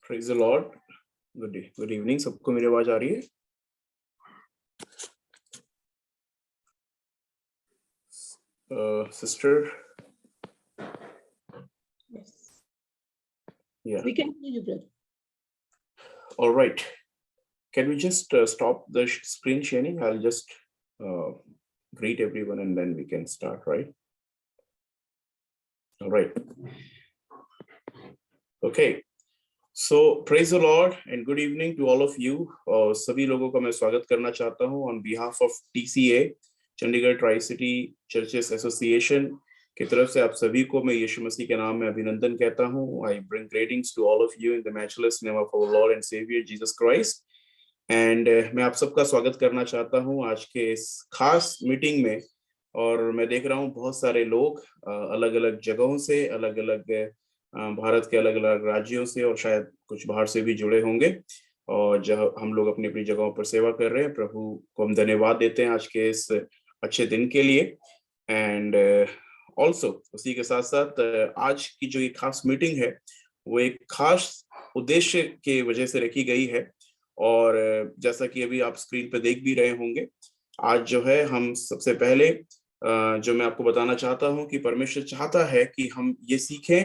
Praise the Lord. Good evening. सबको मेरी आवाज आ रही है? Sister, Yes. yeah, We can hear you, brother. all right. Can we just stop the screen sharing? I'll just greet everyone and then we can start, right? All right. Okay. So praise the Lord and good evening to all of you. सभी लोगों का मैं स्वागत करना चाहता हूँ on behalf of TCA, Chandigarh tri city churches association की तरफ से आप सभी को मैं यीशु मसीह के नाम में अभिनंदन कहता हूँ। I bring greetings to all of you in the matchless name of our Lord and Savior Jesus Christ. And मैं आप सबका स्वागत करना चाहता हूँ आज के इस खास मीटिंग में। और मैं देख रहा हूँ बहुत सारे लोग अलग अलग जगहों से, अलग अलग भारत के अलग अलग राज्यों से और शायद कुछ बाहर से भी जुड़े होंगे। और जब हम लोग अपनी अपनी जगहों पर सेवा कर रहे हैं, प्रभु को हम धन्यवाद देते हैं आज के इस अच्छे दिन के लिए। एंड ऑल्सो उसी के साथ साथ आज की जो ये खास मीटिंग है वो एक खास उद्देश्य के वजह से रखी गई है। और जैसा कि अभी आप स्क्रीन पे देख भी रहे होंगे, आज जो है हम सबसे पहले जो मैं आपको बताना चाहता हूं कि परमेश्वर चाहता है कि हम ये सीखें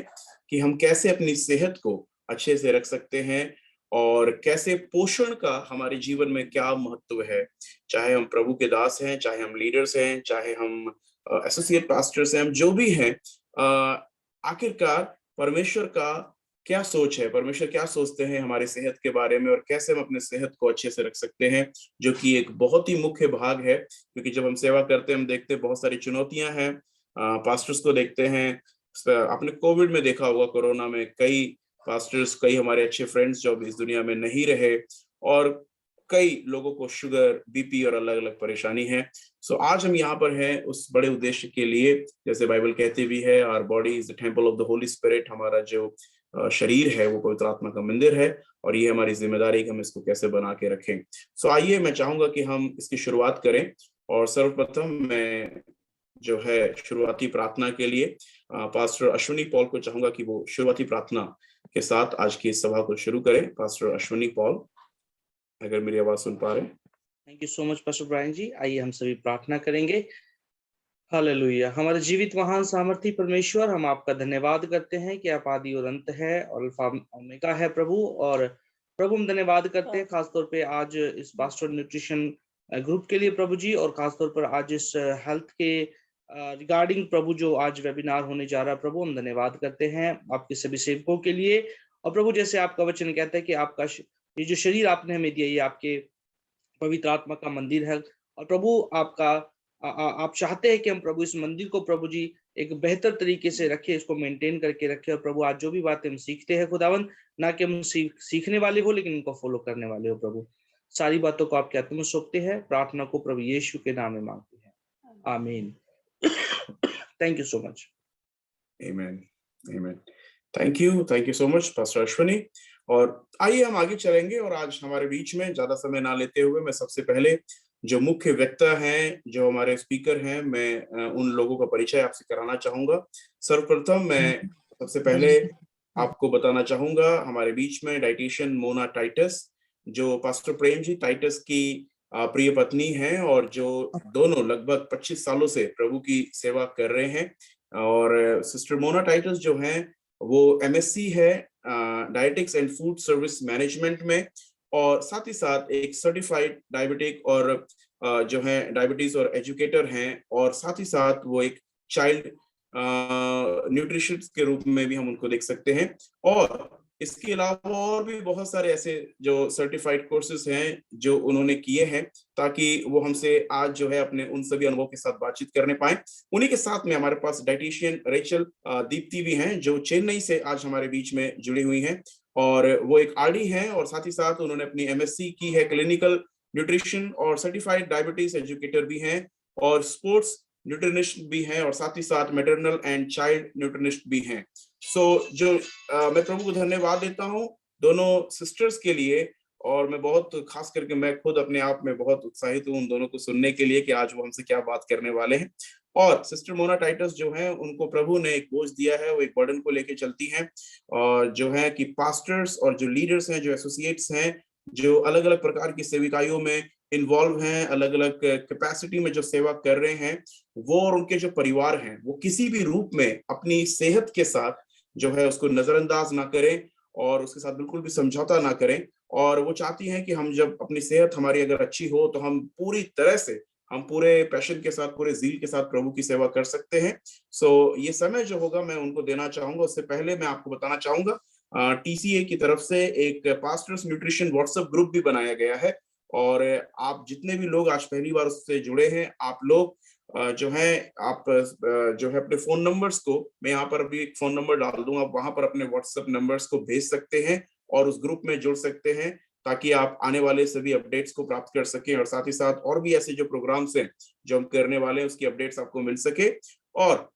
कि हम कैसे अपनी सेहत को अच्छे से रख सकते हैं और कैसे पोषण का हमारे जीवन में क्या महत्व है। चाहे हम प्रभु के दास हैं, चाहे हम लीडर्स हैं, चाहे हम एसोसिएट पास्टर्स हैं, हम जो भी हैं, आखिरकार परमेश्वर का क्या सोच है, परमेश्वर क्या सोचते हैं हमारे सेहत के बारे में और कैसे हम अपने सेहत को अच्छे से रख सकते हैं, जो कि एक बहुत ही मुख्य भाग है। क्योंकि जब हम सेवा करते हैं हम देखते हैं बहुत सारी चुनौतियां हैं। पास्टर्स को देखते हैं, आपने कोविड में देखा होगा, कोरोना में कई पास्टर्स, कई हमारे अच्छे फ्रेंड्स जो इस दुनिया में नहीं रहे और कई लोगों को शुगर, बीपी और अलग अलग परेशानी है। सो आज हम यहाँ पर हैं उस बड़े उद्देश्य के लिए, जैसे बाइबल कहती भी है, our body is the temple of the holy spirit. हमारा जो शरीर है वो पवित्र आत्मा का मंदिर है और ये हमारी जिम्मेदारी कि हम इसको कैसे बना के रखें। सो आइए मैं चाहूंगा कि हम इसकी शुरुआत करें। और सर्वप्रथम मैं जो है शुरुआती प्रार्थना के लिए पास्टर अश्विनी पॉल को चाहूंगा कि वो शुरुआती प्रार्थना के साथ आज की इस सभा को शुरू करें। पास्टर अश्विनी पॉल, अगर मेरी आवाज सुन पा रहे हैं। Thank you so much pastor Brian ji. आइए हम सभी प्रार्थना करेंगे। हालेलुया। हमारे जीवित महान सामर्थी परमेश्वर, हम आपका धन्यवाद करते हैं कि आप आदि और अंत है और अल्फा ओमेगा है प्रभु। और प्रभु हम धन्यवाद करते हैं खासतौर पे आज इस पास्टर न्यूट्रिशन ग्रुप के लिए प्रभु जी, और खासतौर पर आज इस हेल्थ के रिगार्डिंग प्रभु जो आज वेबिनार होने जा रहा है प्रभु, हम धन्यवाद करते हैं आपके सभी सेवकों के लिए। और प्रभु जैसे आपका वचन कहता है कि आपका ये जो शरीर आपने हमें दिया, ये आपके पवित्र आत्मा का मंदिर है। और प्रभु आपका आप चाहते हैं कि हम प्रभु इस मंदिर को प्रभु जी एक बेहतर तरीके से रखें, इसको मेंटेन करके रखें। और प्रभु आज जो भी बातें हम सीखते हैं खुदावन, ना कि हम सीखने वाले हो लेकिन इनको फॉलो करने वाले हो प्रभु, सारी बातों को आपके हाथ में सौंपते हैं। प्रार्थना को प्रभु यीशु के नाम में मांगते हैं, आमीन। Thank you so much. आमीन, आमीन। Thank you so much pastor Ashwini. और आइए हम आगे चलेंगे और आज हमारे बीच में ज्यादा समय ना लेते हुए मैं सबसे पहले जो मुख्य वक्ता हैं, जो हमारे स्पीकर हैं, मैं उन लोगों का परिचय आपसे कराना चाहूंगा। सर्वप्रथम मैं सबसे पहले आपको बताना चाहूंगा हमारे बीच में डाइटिशियन मोना टाइटस, जो पास्टर प्रेम जी टाइटस की प्रिय पत्नी हैं और जो दोनों लगभग 25 सालों से प्रभु की सेवा कर रहे हैं। और सिस्टर मोना टाइटस जो हैं वो MSc है dietetics and food service management में, और साथ ही साथ एक सर्टिफाइड डायबिटिक और जो है डायबिटीज और एजुकेटर हैं, और साथ ही साथ वो एक चाइल्ड न्यूट्रिशनिस्ट के रूप में भी हम उनको देख सकते हैं। और इसके अलावा और भी बहुत सारे ऐसे जो सर्टिफाइड कोर्सेज हैं जो उन्होंने किए हैं, ताकि वो हमसे आज जो है अपने उन सभी अनुभव के साथ बातचीत करने पाए। उन्हीं के साथ में हमारे पास डाइटिशियन रेचल दीप्ति भी हैं, जो चेन्नई से आज हमारे बीच में जुड़ी हुई हैं, और वो एक RD हैं और साथ ही साथ उन्होंने अपनी MSc की है क्लिनिकल न्यूट्रिशन, और सर्टिफाइड डायबिटीज एजुकेटर भी हैं, और स्पोर्ट्स न्यूट्रिशनिस्ट भी हैं, और साथ ही साथ मैटरनल एंड चाइल्ड न्यूट्रिशनिस्ट भी हैं। सो जो मैं प्रभु को धन्यवाद देता हूँ दोनों सिस्टर्स के लिए, और मैं बहुत खास करके मैं खुद अपने आप में बहुत उत्साहित हूँ उन दोनों को सुनने के लिए कि आज वो हमसे क्या बात करने वाले हैं। और सिस्टर मोना टाइटस जो है उनको प्रभु ने एक बोझ दिया है, वो एक बर्डन को लेके चलती हैं, और जो है कि पास्टर्स और जो लीडर्स हैं, जो एसोसिएट्स हैं, जो अलग अलग प्रकार की सेविकाइयों में इन्वॉल्व हैं, अलग अलग कैपेसिटी में जो सेवा कर रहे हैं, वो और उनके जो परिवार हैं, वो किसी भी रूप में अपनी सेहत के साथ जो है उसको नजरअंदाज ना करें और उसके साथ बिल्कुल भी समझौता ना करें। और वो चाहती हैं कि हम जब अपनी सेहत हमारी अगर अच्छी हो तो हम पूरी तरह से, हम पूरे पैशन के साथ, पूरे ज़ील के साथ प्रभु की सेवा कर सकते हैं। सो ये समय जो होगा मैं उनको देना चाहूंगा। उससे पहले मैं आपको बताना चाहूंगा, टीसीए की तरफ से एक पास्टर्स न्यूट्रिशन व्हाट्सएप ग्रुप भी बनाया गया है, और आप जितने भी लोग आज पहली बार उससे जुड़े हैं, आप लोग जो है आप जो है अपने फोन नंबर्स को, मैं यहाँ पर अभी एक फोन नंबर डाल दूंगा, आप वहां पर अपने व्हाट्सएप नंबर्स को भेज सकते हैं और उस ग्रुप में जुड़ सकते हैं, ताकि आप आने वाले सभी अपडेट्स को प्राप्त कर सकें, और साथ ही साथ और भी ऐसे जो प्रोग्राम्स हैं जो हम करने वाले हैं उसकी अपडेट्स आपको मिल सके, और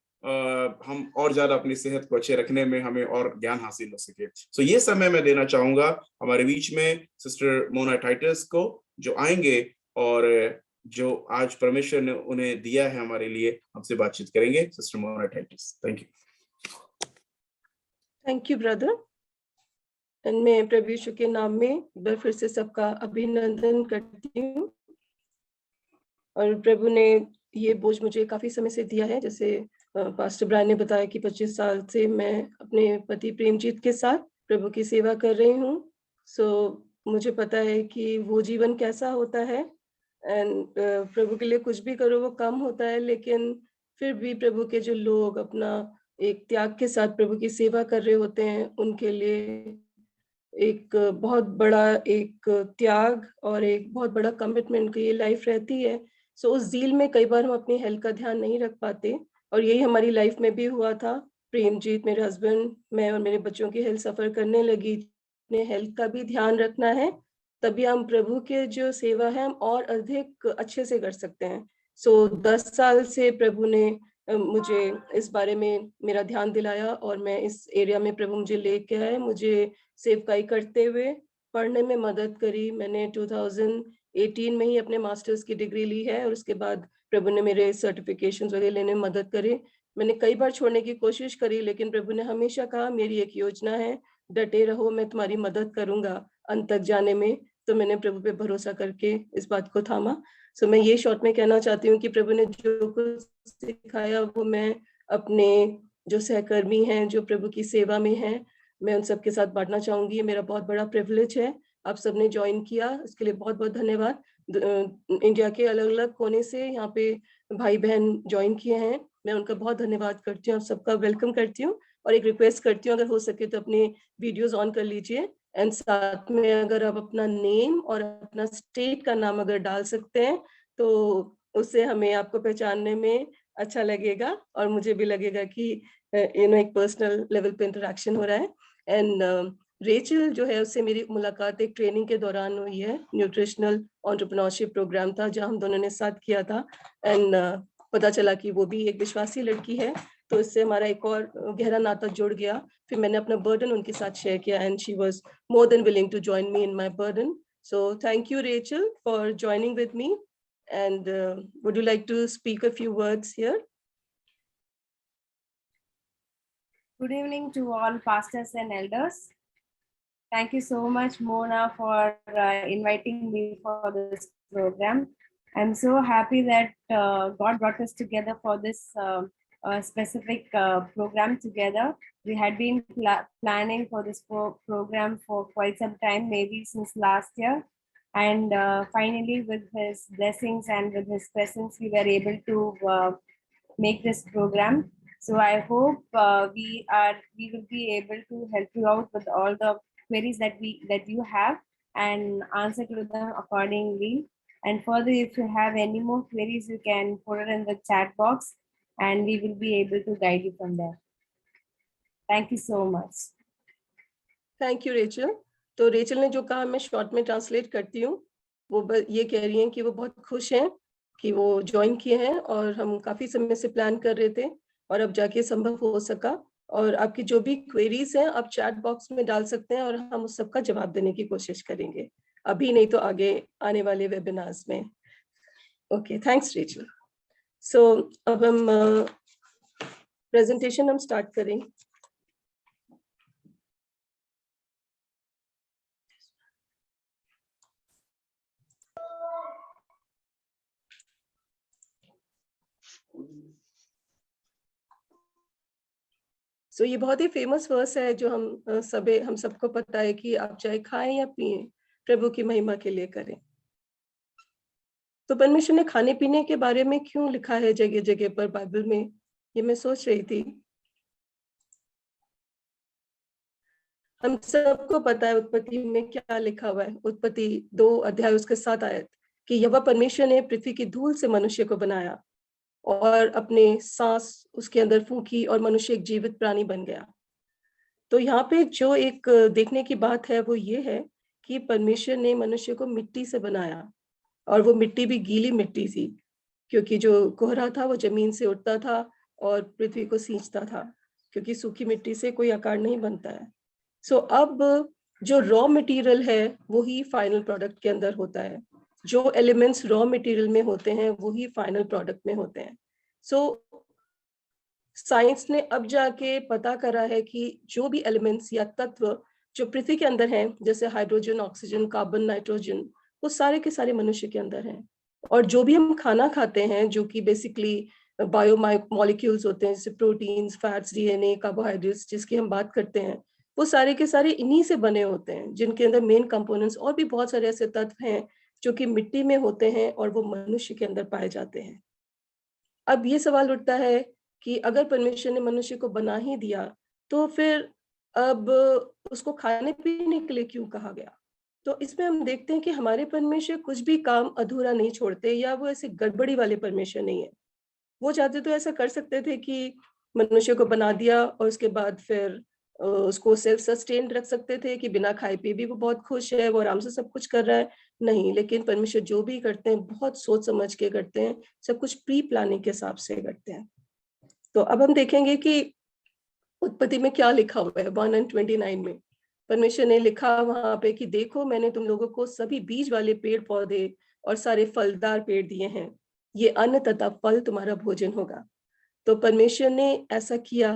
हम और ज्यादा अपनी सेहत को अच्छे रखने में हमें और ज्ञान हासिल हो सके। सो ये समय मैं देना चाहूंगा हमारे बीच में सिस्टर मोना टाइटस को, जो आएंगे और जो आज परमेश्वर ने उन्हें दिया है हमारे लिए, हमसे बातचीत करेंगे। Sister Mona Titus, thank you. Thank you brother. मैं प्रभु यीशु के नाम में एक बार फिर से सबका अभिनंदन करती हूँ। और प्रभु ने ये बोझ मुझे काफी समय से दिया है, जैसे पास्टर ब्रायन ने बताया कि 25 साल से मैं अपने पति प्रेमजीत के साथ प्रभु की सेवा कर रही हूँ। सो मुझे पता है कि वो जीवन कैसा होता है, एंड प्रभु के लिए कुछ भी करो वो कम होता है, लेकिन फिर भी प्रभु के जो लोग अपना एक त्याग के साथ प्रभु की सेवा कर रहे होते हैं, उनके लिए एक बहुत बड़ा एक त्याग और एक बहुत बड़ा कमिटमेंट की ये लाइफ रहती है। सो उस ज़ील में कई बार हम अपनी हेल्थ का ध्यान नहीं रख पाते, और यही हमारी लाइफ में भी हुआ था। प्रेमजीत, मेरे हस्बैंड, मैं और मेरे बच्चों की हेल्थ सफ़र करने लगी। अपने हेल्थ का भी ध्यान रखना है, तभी हम प्रभु के जो सेवा है हम और अधिक अच्छे से कर सकते हैं। सो 10 साल से प्रभु ने मुझे इस बारे में मेरा ध्यान दिलाया, और मैं इस एरिया में प्रभु मुझे लेके आए, मुझे सेवकाई करते हुए पढ़ने में मदद करी। मैंने 2018 में ही अपने मास्टर्स की डिग्री ली है, और उसके बाद प्रभु ने मेरे सर्टिफिकेशंस वगैरह लेने में मदद करी। मैंने कई बार छोड़ने की कोशिश करी, लेकिन प्रभु ने हमेशा कहा मेरी एक योजना है, डटे रहो, मैं तुम्हारी मदद करूंगा अंत तक जाने में। तो मैंने प्रभु पे भरोसा करके इस बात को थामा। सो मैं ये शॉर्ट में कहना चाहती हूँ कि प्रभु ने जो कुछ सिखाया वो मैं अपने जो सहकर्मी हैं, जो प्रभु की सेवा में हैं, मैं उन सबके साथ बांटना चाहूंगी। ये मेरा बहुत बड़ा प्रिविलेज है। आप सबने ज्वाइन किया, इसके लिए बहुत बहुत धन्यवाद। इंडिया के अलग अलग कोने से यहाँ पे भाई बहन ज्वाइन किए हैं, मैं उनका बहुत धन्यवाद करती हूँ, सबका वेलकम करती हूँ। और एक रिक्वेस्ट करती हूँ, अगर हो सके तो अपने वीडियोस ऑन कर लीजिए, एंड साथ में अगर आप अपना नेम और अपना स्टेट का नाम अगर डाल सकते हैं तो उससे हमें आपको पहचानने में अच्छा लगेगा, और मुझे भी लगेगा कि एक पर्सनल लेवल पे इंटरेक्शन हो रहा है। एंड रेचल जो है उससे मेरी मुलाकात एक ट्रेनिंग के दौरान हुई है, न्यूट्रिशनल एंटरप्रेन्योरशिप प्रोग्राम था जहां हम दोनों ने साथ किया था, एंड पता चला कि वो भी एक विश्वासी लड़की है, तो इससे हमारा एक और गहरा नाता जुड़ गया। फिर मैंने अपना बर्डन उनके साथ शेयर किया, and she was more than willing to join me in my burden. So thank you Rachel for joining with me, and would you like to speak a few words here? Good evening to all pastors and elders. Thank you so much, Mona, for inviting me for this program. I'm so happy that God brought us together for this specific program together. We had been planning for this program for quite some time, maybe since last year. And finally, with his blessings and with his presence, we were able to make this program. So I hope we will be able to help you out with all the queries that you have and answer to them accordingly. And further, if you have any more queries, you can put it in the chat box and we will be able to guide you from there. Thank you so much. Thank you Rachel. तो Rachel ने जो कहा मैं short में translate करती हूँ। वो ये कह रही हैं कि वो बहुत खुश हैं कि वो ज्वाइन किए हैं, और हम काफी समय से प्लान कर रहे थे और अब जाके संभव हो सका। और आपकी जो भी क्वेरीज हैं आप चैट बॉक्स में डाल सकते हैं, और हम उस सबका जवाब देने की कोशिश करेंगे, अभी नहीं तो आगे आने वाले वेबिनार्स में। Okay, thanks Rachel. सो अब हम प्रेजेंटेशन हम स्टार्ट करें। सो ये बहुत ही फेमस वर्स है जो हम सबको पता है कि आप चाहे खाएं या पिए प्रभु की महिमा के लिए करें। तो परमेश्वर ने खाने पीने के बारे में क्यों लिखा है जगह जगह पर बाइबल में, ये मैं सोच रही थी। हम सबको पता है उत्पत्ति में क्या लिखा हुआ है। उत्पत्ति 2 अध्याय उसके 7 आयत कि यहोवा परमेश्वर ने पृथ्वी की धूल से मनुष्य को बनाया और अपने सांस उसके अंदर फूंकी और मनुष्य एक जीवित प्राणी बन गया। तो यहाँ पे जो एक देखने की बात है वो ये है कि परमेश्वर ने मनुष्य को मिट्टी से बनाया, और वो मिट्टी भी गीली मिट्टी थी, क्योंकि जो कोहरा था वो जमीन से उठता था और पृथ्वी को सींचता था, क्योंकि सूखी मिट्टी से कोई आकार नहीं बनता है। सो अब जो रॉ मटेरियल है वो ही फाइनल प्रोडक्ट के अंदर होता है। जो एलिमेंट्स रॉ मटेरियल में होते हैं वो ही फाइनल प्रोडक्ट में होते हैं। सो साइंस ने अब जाके पता करा है कि जो भी एलिमेंट्स या तत्व जो पृथ्वी के अंदर हैं, जैसे हाइड्रोजन, ऑक्सीजन, कार्बन, नाइट्रोजन, वो सारे के सारे मनुष्य के अंदर हैं। और जो भी हम खाना खाते हैं जो कि बेसिकली बायो मॉलिक्यूल्स होते हैं, जैसे प्रोटीन्स, फैट्स, डीएनए, कार्बोहाइड्रेट्स जिसकी हम बात करते हैं, वो सारे के सारे इन्हीं से बने होते हैं, जिनके अंदर मेन कंपोनेंट्स और भी बहुत सारे ऐसे तत्व हैं जो कि मिट्टी में होते हैं और वो मनुष्य के अंदर पाए जाते हैं। अब ये सवाल उठता है कि अगर परमेश्वर ने मनुष्य को बना ही दिया तो फिर अब उसको खाने पीने के लिए क्यों कहा गया? तो इसमें हम देखते हैं कि हमारे परमेश्वर कुछ भी काम अधूरा नहीं छोड़ते, या वो ऐसे गड़बड़ी वाले परमेश्वर नहीं है। वो चाहते तो ऐसा कर सकते थे कि मनुष्य को बना दिया और उसके बाद फिर उसको सेल्फ सस्टेन्ड रख सकते थे कि बिना खाए पिए भी वो बहुत खुश है, वो आराम से सब कुछ कर रहा है। नहीं, लेकिन परमेश्वर जो भी करते हैं बहुत सोच समझ के करते हैं, सब कुछ प्री प्लानिंग के हिसाब से करते हैं। तो अब हम देखेंगे कि उत्पत्ति में क्या लिखा हुआ है 1:29 में। परमेश्वर ने लिखा वहां पे कि देखो, मैंने तुम लोगों को सभी बीज वाले पेड़ पौधे और सारे फलदार पेड़ दिए हैं, ये अन्न तथा फल तुम्हारा भोजन होगा। तो परमेश्वर ने ऐसा किया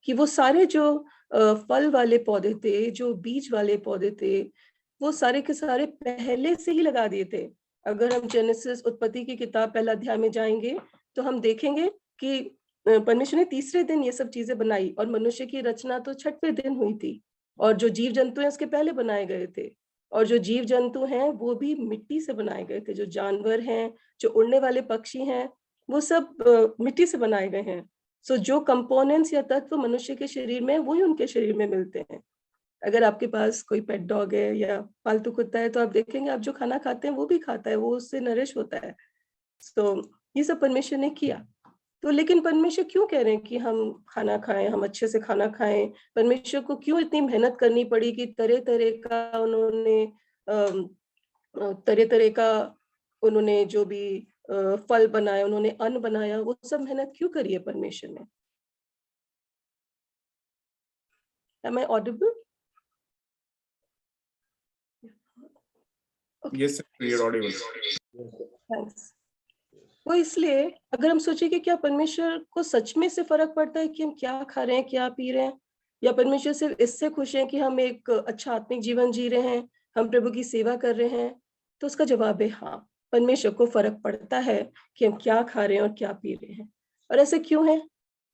कि वो सारे जो फल वाले पौधे थे, जो बीज वाले पौधे थे, वो सारे के सारे पहले से ही लगा दिए थे। अगर हम जेनेसिस उत्पत्ति की किताब पहला अध्याय में जाएंगे तो हम देखेंगे कि परमेश्वर ने तीसरे दिन ये सब चीजें बनाई, और मनुष्य की रचना तो छठवें दिन हुई थी। और जो जीव जंतु हैं उसके पहले बनाए गए थे, और जो जीव जंतु हैं वो भी मिट्टी से बनाए गए थे। जो जानवर हैं, जो उड़ने वाले पक्षी हैं, वो सब मिट्टी से बनाए गए हैं। सो जो कंपोनेंट्स या तत्व मनुष्य के शरीर में, वही उनके शरीर में मिलते हैं। अगर आपके पास कोई पेट डॉग है या पालतू कुत्ता है तो आप देखेंगे आप जो खाना खाते हैं वो भी खाता है, वो उससे नरिश होता है। तो ये सब परमेश्वर ने किया। तो लेकिन परमेश्वर क्यों कह रहे हैं कि हम खाना खाएं, हम अच्छे से खाना खाएं? परमेश्वर को क्यों इतनी मेहनत करनी पड़ी कि तरह तरह का उन्होंने तरह तरह का उन्होंने जो भी फल बनाए, उन्होंने अन्न बनाया, वो सब मेहनत क्यों करी है परमेश्वर ने? Am I audible? Okay. Yes, sir, you're audible. Thanks. वो इसलिए, अगर हम सोचे कि क्या परमेश्वर को सच में से फर्क पड़ता है कि हम क्या खा रहे हैं, क्या पी रहे हैं, या परमेश्वर सिर्फ इससे खुश हैं कि हम एक अच्छा आत्मिक जीवन जी रहे हैं, हम प्रभु की सेवा कर रहे हैं? तो उसका जवाब है हाँ, परमेश्वर को फर्क पड़ता है कि हम क्या खा रहे हैं और क्या पी रहे हैं। और ऐसे क्यों है?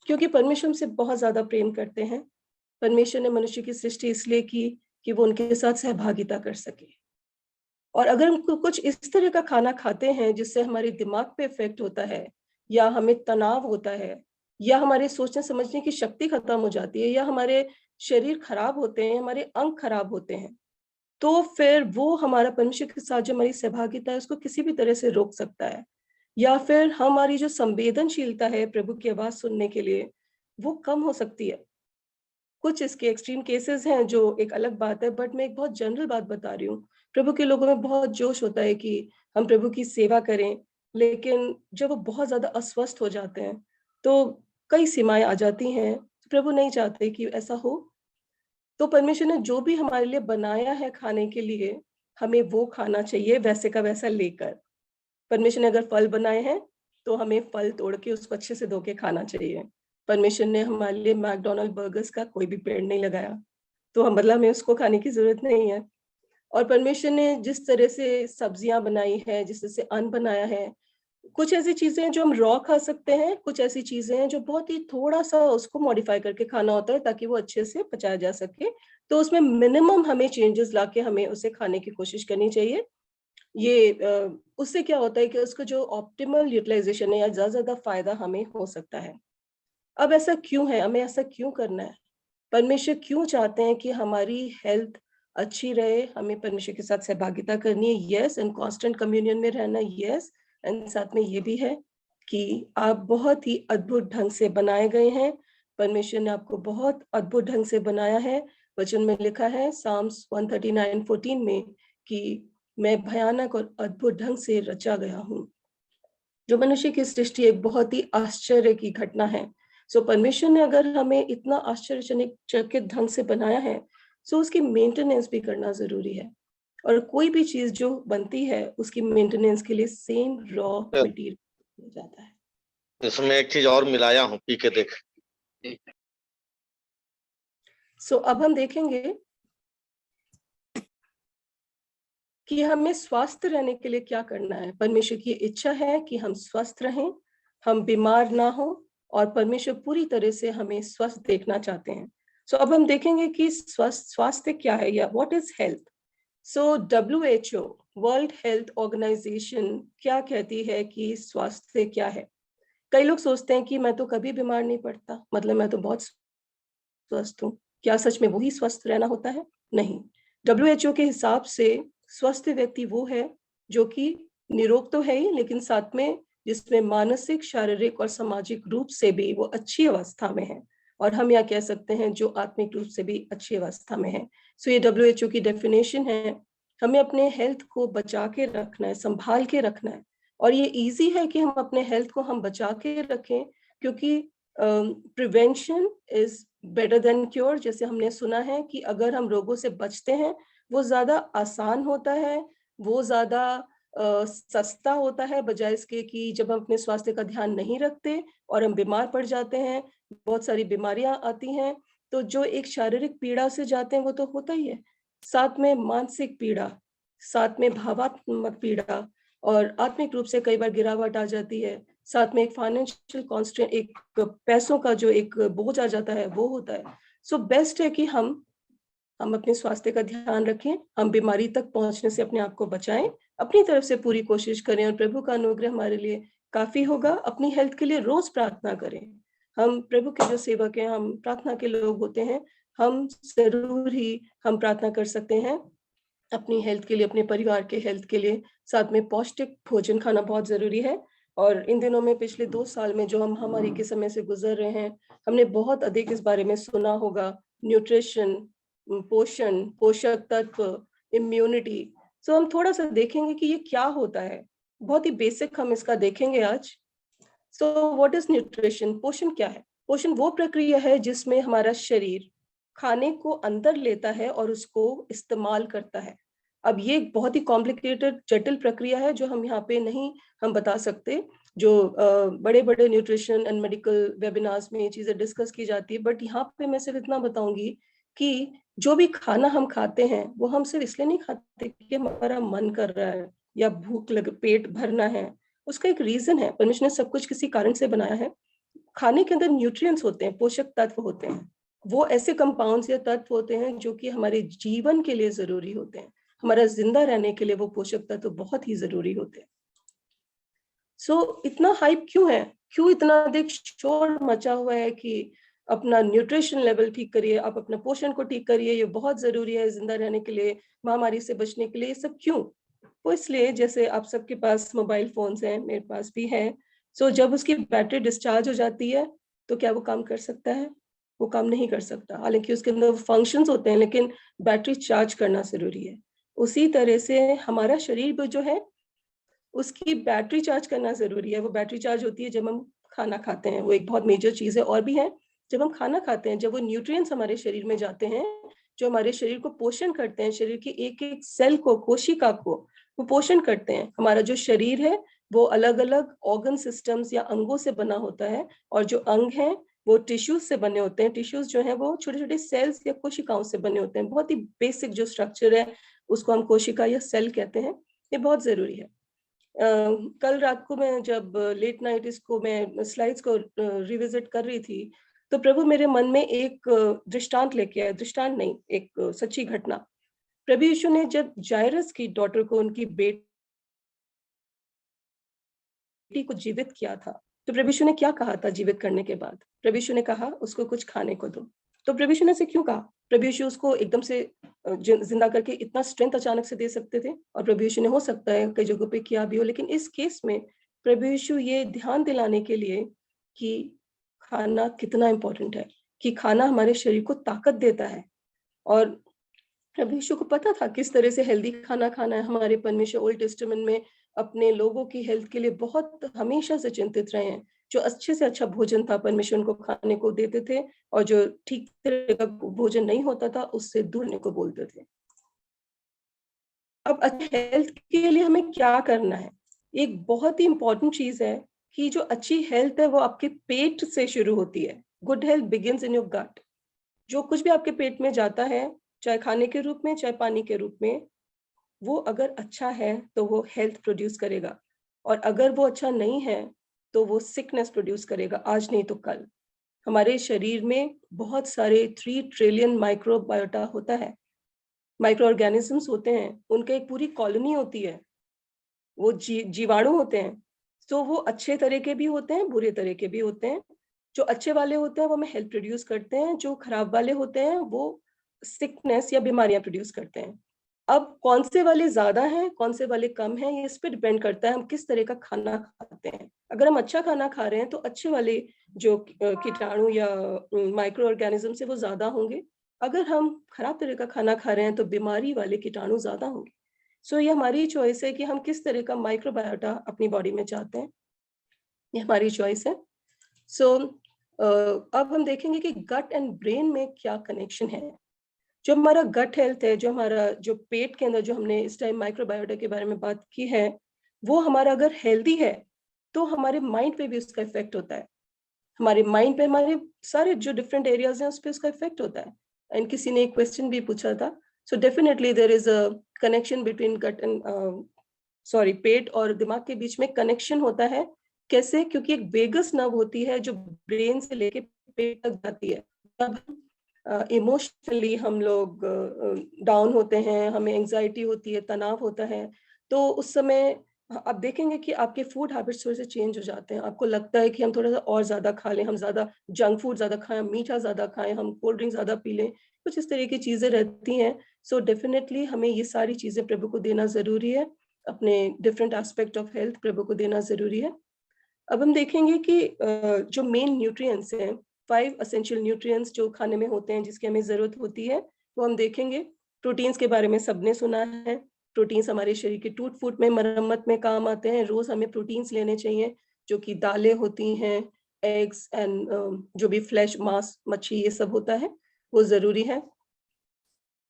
क्योंकि परमेश्वर हमसे बहुत ज्यादा प्रेम करते हैं। परमेश्वर ने मनुष्य की सृष्टि इसलिए की कि वो उनके साथ सहभागिता कर सके। और अगर हम कुछ इस तरह का खाना खाते हैं जिससे हमारे दिमाग पे इफेक्ट होता है, या हमें तनाव होता है, या हमारे सोचने समझने की शक्ति खत्म हो जाती है, या हमारे शरीर खराब होते हैं, हमारे अंग खराब होते हैं, तो फिर वो हमारा परमेश्वर के साथ जो हमारी सहभागिता है उसको किसी भी तरह से रोक सकता है। या फिर हमारी जो संवेदनशीलता है प्रभु की आवाज सुनने के लिए, वो कम हो सकती है। कुछ इसके एक्सट्रीम केसेस हैं जो एक अलग बात है, बट मैं एक बहुत जनरल बात बता रही हूँ। प्रभु के लोगों में बहुत जोश होता है कि हम प्रभु की सेवा करें, लेकिन जब वो बहुत ज्यादा अस्वस्थ हो जाते हैं तो कई सीमाएं आ जाती हैं। प्रभु नहीं चाहते कि ऐसा हो। तो परमेश्वर ने जो भी हमारे लिए बनाया है खाने के लिए, हमें वो खाना चाहिए वैसे का वैसा लेकर। परमेश्वर ने अगर फल बनाए हैं तो हमें फल तोड़ के उसको अच्छे से धो के खाना चाहिए। परमेश्वर ने हमारे लिए मैकडॉनल्ड बर्गर्स का कोई भी पेड़ नहीं लगाया, तो हम मतलब हमें उसको खाने की जरूरत नहीं है। और परमेश्वर ने जिस तरह से सब्जियां बनाई है, जिस तरह से अन्न बनाया है, कुछ ऐसी चीजें हैं जो हम रॉ खा सकते हैं, कुछ ऐसी चीजें हैं जो बहुत ही थोड़ा सा उसको मॉडिफाई करके खाना होता है ताकि वो अच्छे से पचाया जा सके। तो उसमें मिनिमम हमें चेंजेस लाके हमें उसे खाने की कोशिश करनी चाहिए। ये उससे क्या होता है कि उसका जो ऑप्टिमल यूटिलाइजेशन है या ज्यादा फायदा हमें हो सकता है। अब ऐसा क्यों है, हमें ऐसा क्यों करना है? परमेश्वर क्यों चाहते हैं कि हमारी हेल्थ अच्छी रहे? हमें परमेश्वर के साथ सहभागिता करनी है, यस, एंड कांस्टेंट कम्युनियन में रहना, यस, एंड साथ में ये भी है कि आप बहुत ही अद्भुत ढंग से बनाए गए हैं। परमेश्वर ने आपको बहुत अद्भुत ढंग से बनाया है। वचन में लिखा है साम्स 139:14 में कि मैं भयानक और अद्भुत ढंग से रचा गया हूँ। जो मनुष्य की सृष्टि एक बहुत ही आश्चर्य की घटना है। सो परमेश्वर ने अगर हमें इतना आश्चर्यचकित ढंग से बनाया है, सो उसकी मेंटेनेंस भी करना जरूरी है। और कोई भी चीज जो बनती है उसकी मेंटेनेंस के लिए सेम रॉ मटेरियल हो जाता है। इसमें एक चीज और मिलाया हूँ, पी के देख। सो अब हम देखेंगे कि हमें स्वस्थ रहने के लिए क्या करना है। परमेश्वर की इच्छा है कि हम स्वस्थ रहें, हम बीमार ना हो, और परमेश्वर पूरी तरह से हमें स्वस्थ देखना चाहते हैं। सो अब हम देखेंगे कि स्वास्थ्य क्या है या what is health. So WHO, world health organization, क्या कहती है कि स्वास्थ्य क्या है? कई लोग सोचते हैं कि मैं तो कभी बीमार नहीं पड़ता, मतलब मैं तो बहुत स्वस्थ हूँ। क्या सच में वही स्वस्थ रहना होता है? नहीं। WHO के हिसाब से स्वस्थ व्यक्ति वो है जो कि निरोग तो है ही, लेकिन साथ में जिसमें मानसिक, शारीरिक और सामाजिक रूप से भी वो अच्छी अवस्था में है। और हम यह कह सकते हैं जो आत्मिक रूप से भी अच्छी अवस्था में है। सो ये WHO की डेफिनेशन है। हमें अपने हेल्थ को बचा के रखना है, संभाल के रखना है। और ये इजी है कि हम अपने हेल्थ को हम बचा के रखें, क्योंकि prevention is better than cure. जैसे हमने सुना है कि अगर हम रोगों से बचते हैं, वो ज्यादा आसान होता है, वो ज्यादा सस्ता होता है, बजाय इसके कि जब हम अपने स्वास्थ्य का ध्यान नहीं रखते और हम बीमार पड़ जाते हैं, बहुत सारी बीमारियां आती हैं। तो जो एक शारीरिक पीड़ा से जाते हैं वो तो होता ही है, साथ में मानसिक पीड़ा, साथ में भावात्मक पीड़ा, और आत्मिक रूप से कई बार गिरावट आ जाती है। साथ में एक फाइनेंशियल कॉन्स्टेंट, एक पैसों का जो एक बोझ आ जाता है, वो होता है। सो बेस्ट है कि हम अपने स्वास्थ्य का ध्यान रखें, हम बीमारी तक पहुंचने से अपने आप को बचाएं, अपनी तरफ से पूरी कोशिश करें, और प्रभु का अनुग्रह हमारे लिए काफी होगा। अपनी हेल्थ के लिए रोज प्रार्थना करें। हम प्रभु के जो सेवक हैं, हम प्रार्थना के लोग होते हैं, हम जरूर ही हम प्रार्थना कर सकते हैं अपनी हेल्थ के लिए, अपने परिवार के हेल्थ के लिए। साथ में पौष्टिक भोजन खाना बहुत जरूरी है। और इन दिनों में, पिछले 2 साल में जो हम महामारी के समय से गुजर रहे हैं, हमने बहुत अधिक इस बारे में सुना होगा। न्यूट्रिशन, पोषण, पोषक तत्व, इम्यूनिटी। सो हम थोड़ा सा देखेंगे कि ये क्या होता है, बहुत ही बेसिक हम इसका देखेंगे आज। So what is nutrition? पोषण क्या है? पोषण वो प्रक्रिया है जिसमें हमारा शरीर खाने को अंदर लेता है और उसको इस्तेमाल करता है। अब ये एक बहुत ही कॉम्प्लिकेटेड, जटिल प्रक्रिया है जो हम यहाँ पे नहीं हम बता सकते। जो बड़े बड़े न्यूट्रिशन एंड मेडिकल वेबिनार्स में ये चीजें डिस्कस की जाती है, बट यहाँ पे मैं सिर्फ इतना बताऊंगी कि जो भी खाना हम खाते हैं वो हम सिर्फ इसलिए नहीं खाते कि हमारा मन कर रहा है या भूख लग, पेट भरना है। उसका एक रीजन है, परमेश्वर ने सब कुछ किसी कारण से बनाया है। खाने के अंदर न्यूट्रिएंट्स होते हैं, पोषक तत्व होते हैं। वो ऐसे कंपाउंड्स या तत्व होते हैं जो कि हमारे जीवन के लिए जरूरी होते हैं, हमारा जिंदा रहने के लिए वो पोषक तत्व बहुत ही जरूरी होते हैं। सो इतना हाइप क्यों है, क्यों इतना अधिक शोर मचा हुआ है कि अपना न्यूट्रिशन लेवल ठीक करिए, आप अपना पोषण को ठीक करिए, ये बहुत जरूरी है जिंदा रहने के लिए, महामारी से बचने के लिए। ये सब क्यों? वो इसलिए, जैसे आप सबके पास मोबाइल फोन्स हैं, मेरे पास भी है। सो जब उसकी बैटरी डिस्चार्ज हो जाती है तो क्या वो काम कर सकता है? वो काम नहीं कर सकता। हालांकि उसके अंदर फंक्शंस होते हैं, लेकिन बैटरी चार्ज करना जरूरी है। उसी तरह से हमारा शरीर भी जो है उसकी बैटरी चार्ज करना जरूरी है। वो बैटरी चार्ज होती है जब हम खाना खाते हैं, वो एक बहुत मेजर चीज है। और भी है, जब हम खाना खाते हैं, जब वो न्यूट्रिएंट्स हमारे शरीर में जाते हैं जो हमारे शरीर को पोषण करते हैं, शरीर की एक एक सेल को, कोशिका को वो पोषण करते हैं। हमारा जो शरीर है वो अलग अलग ऑर्गन सिस्टम्स या अंगों से बना होता है, और जो अंग हैं वो टिश्यूज से बने होते हैं। टिश्यूज जो है वो छोटे छोटे सेल्स या कोशिकाओं से बने होते हैं। बहुत ही बेसिक जो स्ट्रक्चर है उसको हम कोशिका या सेल कहते हैं। ये बहुत जरूरी है। कल रात को मैं जब लेट नाइट इसको मैं स्लाइड्स को रिविजिट कर रही थी, तो प्रभु मेरे मन में एक दृष्टांत लेके आया। दृष्टांत नहीं, एक सच्ची घटना। प्रभु यीशु ने जब जायरस की डॉटर को, उनकी बेटी को जीवित किया था, तो प्रभु यीशु ने क्या कहा था जीवित करने के बाद? प्रभु यीशु ने कहा उसको कुछ खाने को दो। तो प्रभु यीशु ने से क्यों कहा? प्रभु यीशु उसको एकदम से जिंदा करके इतना स्ट्रेंथ अचानक से दे सकते थे, और प्रभु यीशु ने हो सकता है कई जगहों पे किया भी हो, लेकिन इस केस में प्रभु यीशु ये ध्यान दिलाने के लिए कि खाना कितना इंपॉर्टेंट है, कि खाना हमारे शरीर को ताकत देता है। और प्रभु यीशु को पता था किस तरह से हेल्दी खाना खाना है। हमारे परमेश्वर ओल्ड टेस्टामेंट में अपने लोगों की हेल्थ के लिए बहुत हमेशा से चिंतित रहे हैं। जो अच्छे से अच्छा भोजन था परमेश्वर उनको खाने को देते थे, और जो ठीक तरह का भोजन नहीं होता था उससे दूर रहने को बोलते थे। अब अच्छी हेल्थ के लिए हमें क्या करना है? एक बहुत ही इंपॉर्टेंट चीज है कि जो अच्छी हेल्थ है वो आपके पेट से शुरू होती है। Good health begins in your gut. जो कुछ भी आपके पेट में जाता है, चाहे खाने के रूप में चाहे पानी के रूप में, वो अगर अच्छा है तो वो हेल्थ प्रोड्यूस करेगा, और अगर वो अच्छा नहीं है तो वो सिकनेस प्रोड्यूस करेगा, आज नहीं तो कल। हमारे शरीर में बहुत सारे 3 ट्रिलियन माइक्रोबायोटा होता है, माइक्रो ऑर्गेनिजम्स होते हैं, उनके एक पूरी कॉलोनी होती है। वो जीवाणु होते हैं। तो वो अच्छे तरह के भी होते हैं, बुरे तरह के भी होते हैं। जो अच्छे वाले होते हैं वो हमें हेल्थ प्रोड्यूस करते हैं, जो खराब वाले होते हैं वो सिकनेस या बीमारियां प्रोड्यूस करते हैं। अब कौन से वाले ज्यादा हैं, कौन से वाले कम हैं, ये इस पे डिपेंड करता है हम किस तरह का खाना खाते हैं। अगर हम अच्छा खाना खा रहे हैं तो अच्छे वाले जो कीटाणु या माइक्रो ऑर्गेनिज्म से वो ज्यादा होंगे। अगर हम खराब तरह का खाना खा रहे हैं तो बीमारी वाले कीटाणु ज्यादा होंगे। सो ये हमारी चॉइस है कि हम किस तरह का माइक्रोबायोटा अपनी बॉडी में चाहते हैं, ये हमारी चॉइस है। सो अब हम देखेंगे कि गट एंड ब्रेन में क्या कनेक्शन है। जो हमारा गट हेल्थ है, जो हमारा जो पेट के अंदर जो हमने इस टाइम माइक्रोबायोटा के बारे में बात की है, वो हमारा अगर हेल्दी है तो हमारे माइंड पे भी उसका इफेक्ट होता है। हमारे माइंड पे, हमारे सारे जो डिफरेंट एरियाज हैं उस पर उसका इफेक्ट होता है। एंड किसी ने एक क्वेश्चन भी पूछा था, so definitely there is a connection between gut and पेट और दिमाग के बीच में कनेक्शन होता है। कैसे? क्योंकि एक वेगस नर्व होती है जो ब्रेन से लेके पेट तक जाती है। तब इमोशनली हम लोग डाउन होते हैं, हमें एंजाइटी होती है, तनाव होता है, तो उस समय आप देखेंगे कि आपके फूड हैबिट्स थोड़े से चेंज हो जाते हैं। आपको लगता है कि हम थोड़ा सा और ज्यादा खा लें, हम ज्यादा जंक फूड ज्यादा खाएं, मीठा ज्यादा खाएं, हम कोल्ड ड्रिंक ज्यादा पी लें, कुछ इस तरह की चीजें रहती हैं। सो डेफिनेटली हमें ये सारी चीजें प्रभु को देना जरूरी है, अपने डिफरेंट एस्पेक्ट ऑफ हेल्थ प्रभु को देना जरूरी है। अब हम देखेंगे कि जो मेन न्यूट्रिएंट्स हैं, 5 एसेंशियल न्यूट्रिएंट्स जो खाने में होते हैं जिसकी हमें जरूरत होती है, वो हम देखेंगे। प्रोटीन्स के बारे में सबने सुना है। प्रोटीन्स हमारे शरीर के टूट फूट में, मरम्मत में काम आते हैं। रोज हमें प्रोटीन्स लेने चाहिए, जो कि दालें होती हैं, एग्स एंड जो भी फ्लैश, मांस, मच्छी, ये सब होता है, वो जरूरी है।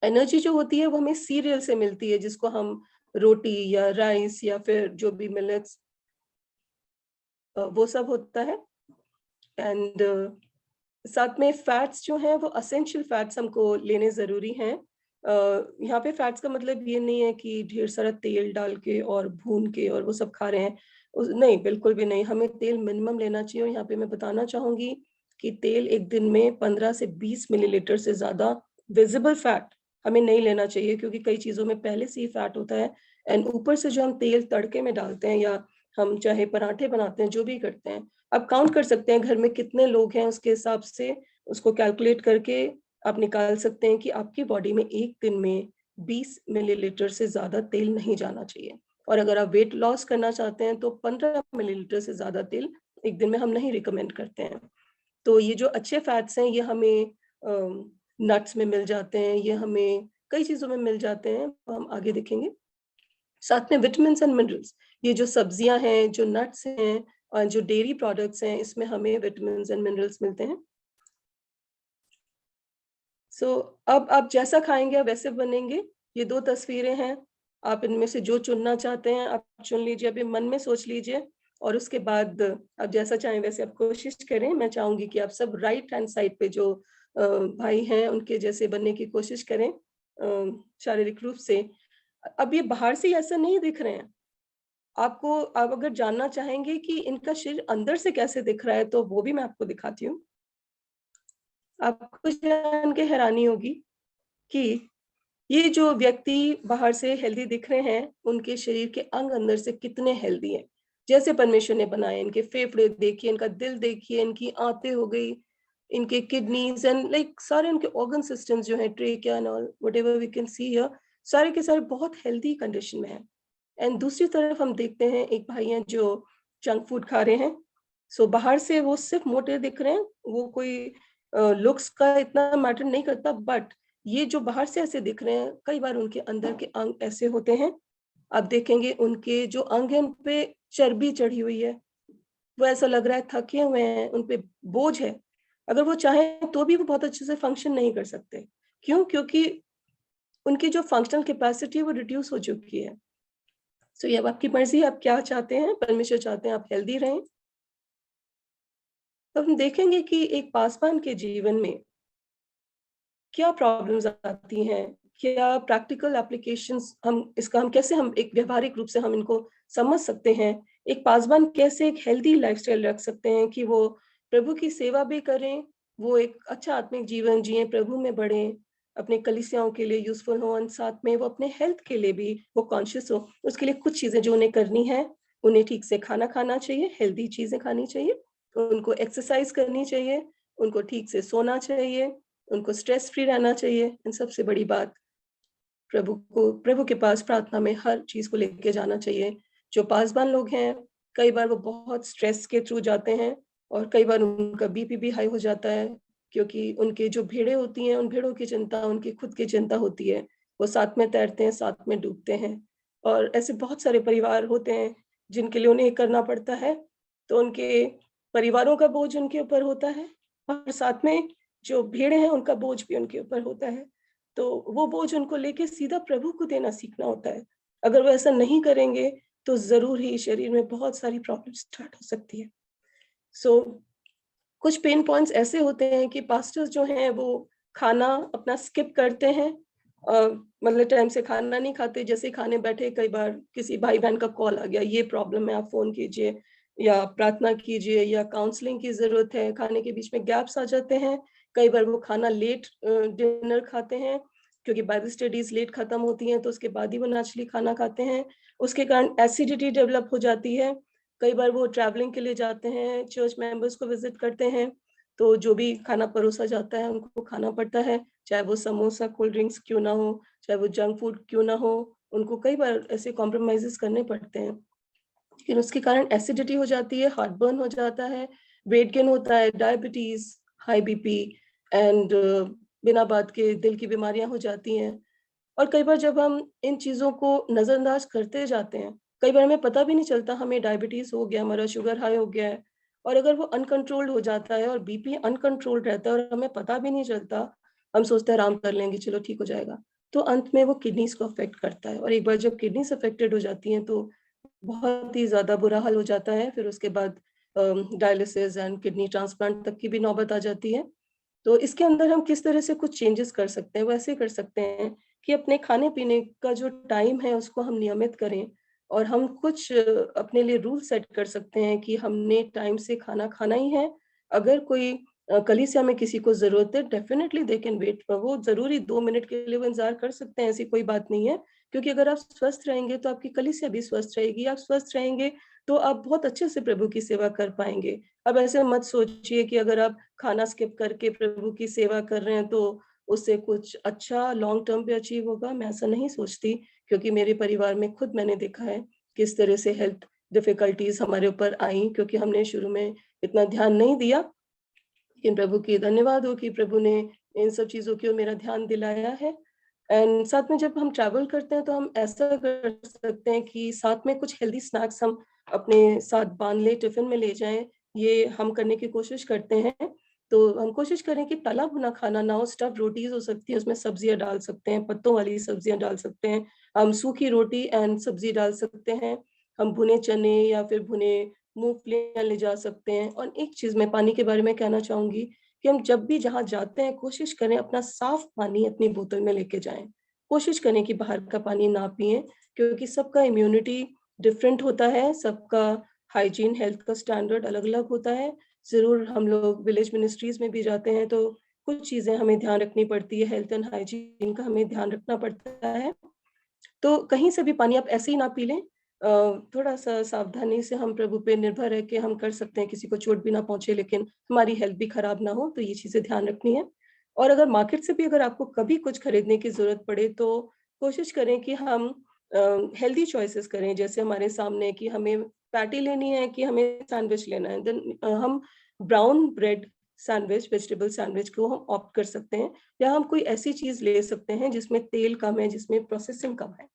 एनर्जी जो होती है वो हमें सीरियल से मिलती है, जिसको हम रोटी या राइस या फिर जो भी मिलेट्स, वो सब होता है। एंड साथ में फैट्स जो हैं वो एसेंशियल फैट्स हमको लेने जरूरी हैं। यहाँ पे फैट्स का मतलब ये नहीं है कि ढेर सारा तेल डाल के और भून के और वो सब खा रहे हैं, नहीं, बिल्कुल भी नहीं। हमें तेल मिनिमम लेना चाहिए। और यहाँ पे मैं बताना चाहूंगी कि तेल एक दिन में 15 से 20 मिलीलीटर से ज्यादा विजिबल फैट हमें नहीं लेना चाहिए, क्योंकि कई चीजों में पहले से ही फैट होता है। एंड ऊपर से जो हम तेल तड़के में डालते हैं, या हम चाहे पराठे बनाते हैं, जो भी करते हैं, आप काउंट कर सकते हैं घर में कितने लोग हैं, उसके हिसाब से उसको कैलकुलेट करके आप निकाल सकते हैं कि आपकी बॉडी में एक दिन में 20 मिलीलीटर से ज्यादा तेल नहीं जाना चाहिए। और अगर आप वेट लॉस करना चाहते हैं तो 15 मिलीलीटर से ज्यादा तेल एक दिन में हम नहीं रिकमेंड करते हैं। तो ये जो अच्छे फैट्स हैं ये हमें नट्स में मिल जाते हैं, ये हमें कई चीजों में मिल जाते हैं, तो हम आगे देखेंगे। साथ में विटामिन एंड मिनरल्स, ये जो सब्जियां हैं, जो नट्स हैं और जो डेयरी प्रोडक्ट्स हैं, इसमें हमें विटामिन एंड मिनरल्स मिलते हैं। सो अब आप जैसा खाएंगे आप वैसे बनेंगे। ये 2 तस्वीरें हैं आप इनमें से जो चुनना चाहते हैं आप चुन लीजिए, अभी मन में सोच लीजिए और उसके बाद आप जैसा चाहें वैसे आप कोशिश करें। मैं चाहूंगी कि आप सब राइट हैंड साइड पे जो भाई हैं उनके जैसे बनने की कोशिश करें शारीरिक रूप से। अब ये बाहर से ऐसा नहीं दिख रहे हैं। आप अगर जानना चाहेंगे कि इनका शरीर अंदर से कैसे दिख रहा है तो वो भी मैं आपको दिखाती हूँ। आपको जान के हैरानी होगी कि ये जो व्यक्ति बाहर से हेल्दी दिख रहे हैं, उनके शरीर के अंग अंदर से कितने हेल्दी हैं। जैसे परमेश्वर ने बनाए, इनके फेफड़े देखिए, इनका दिल देखिए, इनकी आंतें हो गई, इनके किडनीज एंड लाइक सारे इनके ऑर्गन सिस्टम्स जो हैं, trachea and all whatever we can see here, सारे के सारे बहुत हेल्दी कंडीशन में हैं। एंड दूसरी तरफ हम देखते हैं एक भाई हैं जो जंक फूड खा रहे हैं। सो बाहर से वो सिर्फ मोटे दिख रहे हैं, वो कोई लुक्स का इतना मैटर नहीं करता, बट ये जो बाहर से ऐसे दिख रहे हैं, कई बार उनके अंदर के अंग ऐसे होते हैं। आप देखेंगे उनके जो अंग हैं उन पे चर्बी चढ़ी हुई है, वो ऐसा लग रहा है थके हुए हैं, उन पे बोझ है। अगर वो चाहें तो भी वो बहुत अच्छे से फंक्शन नहीं कर सकते। क्यों? क्योंकि उनकी जो फंक्शनल कैपेसिटी है वो रिड्यूस हो चुकी है। सो ये अब आपकी मर्जी है, आप क्या चाहते हैं। परमेश्वर चाहते हैं आप हेल्दी रहें। तो हम देखेंगे कि एक पासवान के जीवन में क्या प्रॉब्लम्स आती हैं, क्या प्रैक्टिकल एप्लीकेशंस हम कैसे हम एक व्यावहारिक रूप से हम इनको समझ सकते हैं। एक पासवान कैसे एक हेल्दी लाइफस्टाइल रख सकते हैं कि वो प्रभु की सेवा भी करें, वो एक अच्छा आत्मिक जीवन जिएं, प्रभु में बढ़ें, अपने कलीसियाओं के लिए यूज़फुल हों और साथ में वो अपने हेल्थ के लिए भी वो कॉन्शियस हो। उसके लिए कुछ चीज़ें जो उन्हें करनी है, उन्हें ठीक से खाना खाना चाहिए, हेल्दी चीज़ें खानी चाहिए, उनको एक्सरसाइज़ करनी चाहिए, उनको ठीक से सोना चाहिए, उनको स्ट्रेस फ्री रहना चाहिए। एंड सबसे बड़ी बात, प्रभु के पास प्रार्थना में हर चीज़ को लेके जाना चाहिए। जो पासवान लोग हैं, कई बार वो बहुत स्ट्रेस के थ्रू जाते हैं और कई बार उनका बीपी भी हाई हो जाता है, क्योंकि उनके जो भेड़ें होती हैं, उन भेड़ों की चिंता उनकी खुद की चिंता होती है। वो साथ में तैरते हैं, साथ में डूबते हैं और ऐसे बहुत सारे परिवार होते हैं, जिनके लिए उन्हें करना पड़ता है। तो उनके परिवारों का बोझ उनके ऊपर होता है और साथ में जो भेड़ें हैं, उनका बोझ भी उनके ऊपर होता है। तो वो बोझ उनको लेके सीधा प्रभु को देना सीखना होता है। अगर वो ऐसा नहीं करेंगे, तो ज़रूर ही शरीर में बहुत सारी प्रॉब्लम स्टार्ट हो सकती है। सो कुछ पेन पॉइंट्स ऐसे होते हैं कि पास्टर्स जो हैं वो खाना अपना स्किप करते हैं, मतलब टाइम से खाना नहीं खाते। जैसे ही खाने बैठे कई बार किसी भाई-बहन का कॉल आ गया, ये प्रॉब्लम है, आप फ़ोन कीजिए या प्रार्थना कीजिए या काउंसलिंग की ज़रूरत है। खाने के बीच में गैप्स आ जाते हैं। कई बार वो खाना लेट डिनर खाते हैं, क्योंकि बाइबल स्टडीज़ लेट खत्म होती हैं, तो उसके बाद ही वो नेचुरली खाना खाते हैं। उसके कारण एसिडिटी डेवलप हो जाती है। कई बार वो ट्रैवलिंग के लिए जाते हैं, चर्च मेंबर्स को विज़िट करते हैं, तो जो भी खाना परोसा जाता है उनको खाना पड़ता है, चाहे वो समोसा, कोल्ड ड्रिंक्स क्यों ना हो, चाहे वो जंक फूड क्यों ना हो, उनको कई बार ऐसे कॉम्प्रोमाइज़ेज़ करने पड़ते हैं। लेकिन उसके कारण एसिडिटी हो जाती है, हार्ट बर्न हो जाता है, वेट गेन होता है, डायबिटीज़, हाई बीपी एंड बिना बात के दिल की बीमारियाँ हो जाती हैं। और कई बार जब हम इन चीज़ों को नज़रअंदाज करते जाते हैं, कई बार हमें पता भी नहीं चलता हमें डायबिटीज़ हो गया, हमारा शुगर हाई हो गया है। और अगर वो अनकंट्रोल्ड हो जाता है और बीपी अनकंट्रोल्ड रहता है और हमें पता भी नहीं चलता, हम सोचते हैं आराम कर लेंगे, चलो ठीक हो जाएगा। तो अंत में वो किडनीज़ को अफ़ेक्ट करता है और एक बार जब किडनीज़ अफ़ेक्टेड हो जाती हैं तो बहुत ही ज़्यादा बुरा हाल हो जाता है। फिर उसके बाद डायलिसिस एंड किडनी ट्रांसप्लांट तक की भी नौबत आ जाती है। तो इसके अंदर हम किस तरह से कुछ चेंजेस कर सकते हैं, वो ऐसे कर सकते हैं कि अपने खाने-पीने का जो टाइम है उसको हम नियमित करें और हम कुछ अपने लिए रूल सेट कर सकते हैं कि हमने टाइम से खाना खाना ही है। अगर कोई कलीसिया में किसी को ज़रूरत है, डेफिनिटली दे कैन वेट। वो ज़रूरी 2 मिनट के लिए वो इंतज़ार कर सकते हैं, ऐसी कोई बात नहीं है। क्योंकि अगर आप स्वस्थ रहेंगे तो आपकी कलीसिया भी स्वस्थ रहेगी, आप स्वस्थ रहेंगे तो आप बहुत अच्छे से प्रभु की सेवा कर पाएँगे। अब ऐसे मत सोचिए कि अगर आप खाना स्किप करके प्रभु की सेवा कर रहे हैं तो उससे कुछ अच्छा लॉन्ग टर्म पे अचीव होगा। मैं ऐसा नहीं सोचती, क्योंकि मेरे परिवार में खुद मैंने देखा है किस तरह से हेल्थ डिफिकल्टीज हमारे ऊपर आई, क्योंकि हमने शुरू में इतना ध्यान नहीं दिया। लेकिन प्रभु की धन्यवाद हो कि प्रभु ने इन सब चीज़ों की ओर मेरा ध्यान दिलाया है। एंड साथ में जब हम ट्रैवल करते हैं तो हम ऐसा कर सकते हैं कि साथ में कुछ हेल्दी स्नैक्स हम अपने साथ बाँध लें, टिफ़िन में ले जाएँ। ये हम करने की कोशिश करते हैं। तो हम कोशिश करें कि तला भुना खाना ना हो, स्टफ़्ड रोटीज़ हो सकती है, उसमें सब्जियाँ डाल सकते हैं, पत्तों वाली सब्जियाँ डाल सकते हैं, हम सूखी रोटी एंड सब्जी डाल सकते हैं, हम भुने चने या फिर भुने मूंगफलियां ले जा सकते हैं। और एक चीज मैं पानी के बारे में कहना चाहूंगी कि हम जब भी जहाँ जाते हैं कोशिश करें अपना साफ पानी अपनी बोतल में लेके जाएं। कोशिश करें कि बाहर का पानी ना पिएं, क्योंकि सबका इम्यूनिटी डिफरेंट होता है, सबका हाइजीन हेल्थ का स्टैंडर्ड अलग अलग होता है। जरूर हम लोग विलेज मिनिस्ट्रीज में भी जाते हैं तो कुछ चीजें हमें ध्यान रखनी पड़ती है, हेल्थ एंड हाइजीन का हमें ध्यान रखना पड़ता है। तो कहीं से भी पानी आप ऐसे ही ना पी लें, थोड़ा सा सावधानी से हम प्रभु पे निर्भर है कि हम कर सकते हैं, किसी को चोट भी ना पहुंचे लेकिन हमारी हेल्थ भी खराब ना हो, तो ये चीजें ध्यान रखनी है। और अगर मार्केट से भी अगर आपको कभी कुछ खरीदने की जरूरत पड़े तो कोशिश करें कि हम हेल्दी चॉइसेस करें, जैसे हमारे सामने कि हमें पैटी लेनी है कि हमें सैंडविच लेना है, देन हम brown bread sandwich, vegetable sandwich को हम ऑप्ट कर सकते हैं, या हम कोई ऐसी चीज ले सकते हैं जिसमें तेल कम है, जिसमें प्रोसेसिंग कम है।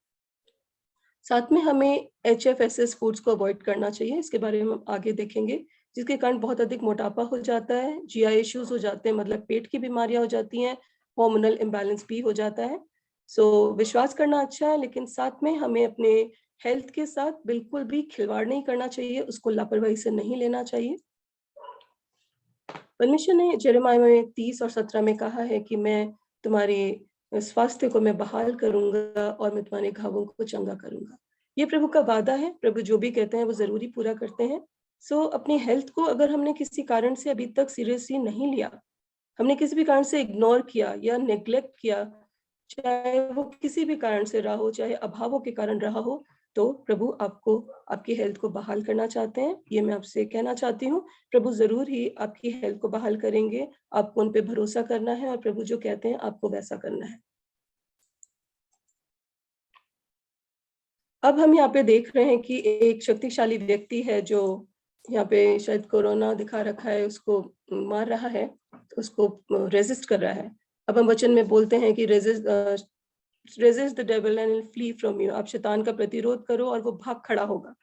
साथ में हमें HFSS फूड्स को अवॉइड करना चाहिए, इसके बारे में हम आगे देखेंगे, जिसके कारण बहुत अधिक मोटापा हो जाता है, GI इश्यूज हो जाते हैं, मतलब पेट की बीमारियां हो जाती हैं, हार्मोनल इम्बैलेंस भी हो जाता है। सो विश्वास करना अच्छा है, लेकिन साथ में हमें अपने हेल्थ के साथ बिल्कुल भी खिलवाड़ नहीं करना चाहिए, उसको लापरवाही से नहीं लेना चाहिए। परमेश्वर ने यिर्मयाह में 30 और 17 में कहा है कि मैं तुम्हारे स्वास्थ्य को मैं बहाल करूंगा और मैं तुम्हारे घावों को चंगा करूंगा। ये प्रभु का वादा है, प्रभु जो भी कहते हैं वो जरूरी पूरा करते हैं। सो अपनी हेल्थ को अगर हमने किसी कारण से अभी तक सीरियसली नहीं लिया, हमने किसी भी कारण से इग्नोर किया या नेग्लेक्ट किया, चाहे वो किसी भी कारण से रहा हो, चाहे अभावों के कारण रहा हो, तो प्रभु आपको आपकी हेल्थ को बहाल करना चाहते हैं। ये मैं आपसे कहना चाहती हूँ, प्रभु जरूर ही आपकी हेल्थ को बहाल करेंगे। आपको उन पे भरोसा करना है और प्रभु जो कहते हैं आपको वैसा करना है। अब हम यहाँ पे देख रहे हैं कि एक शक्तिशाली व्यक्ति है जो यहाँ पे शायद कोरोना दिखा रखा है, उसको मार रहा है, उसको रेजिस्ट कर रहा है। अब हम वचन में बोलते हैं कि resist the devil and flee from you, आप शैतान का प्रतिरोध करो और वो भाग खड़ा होगा।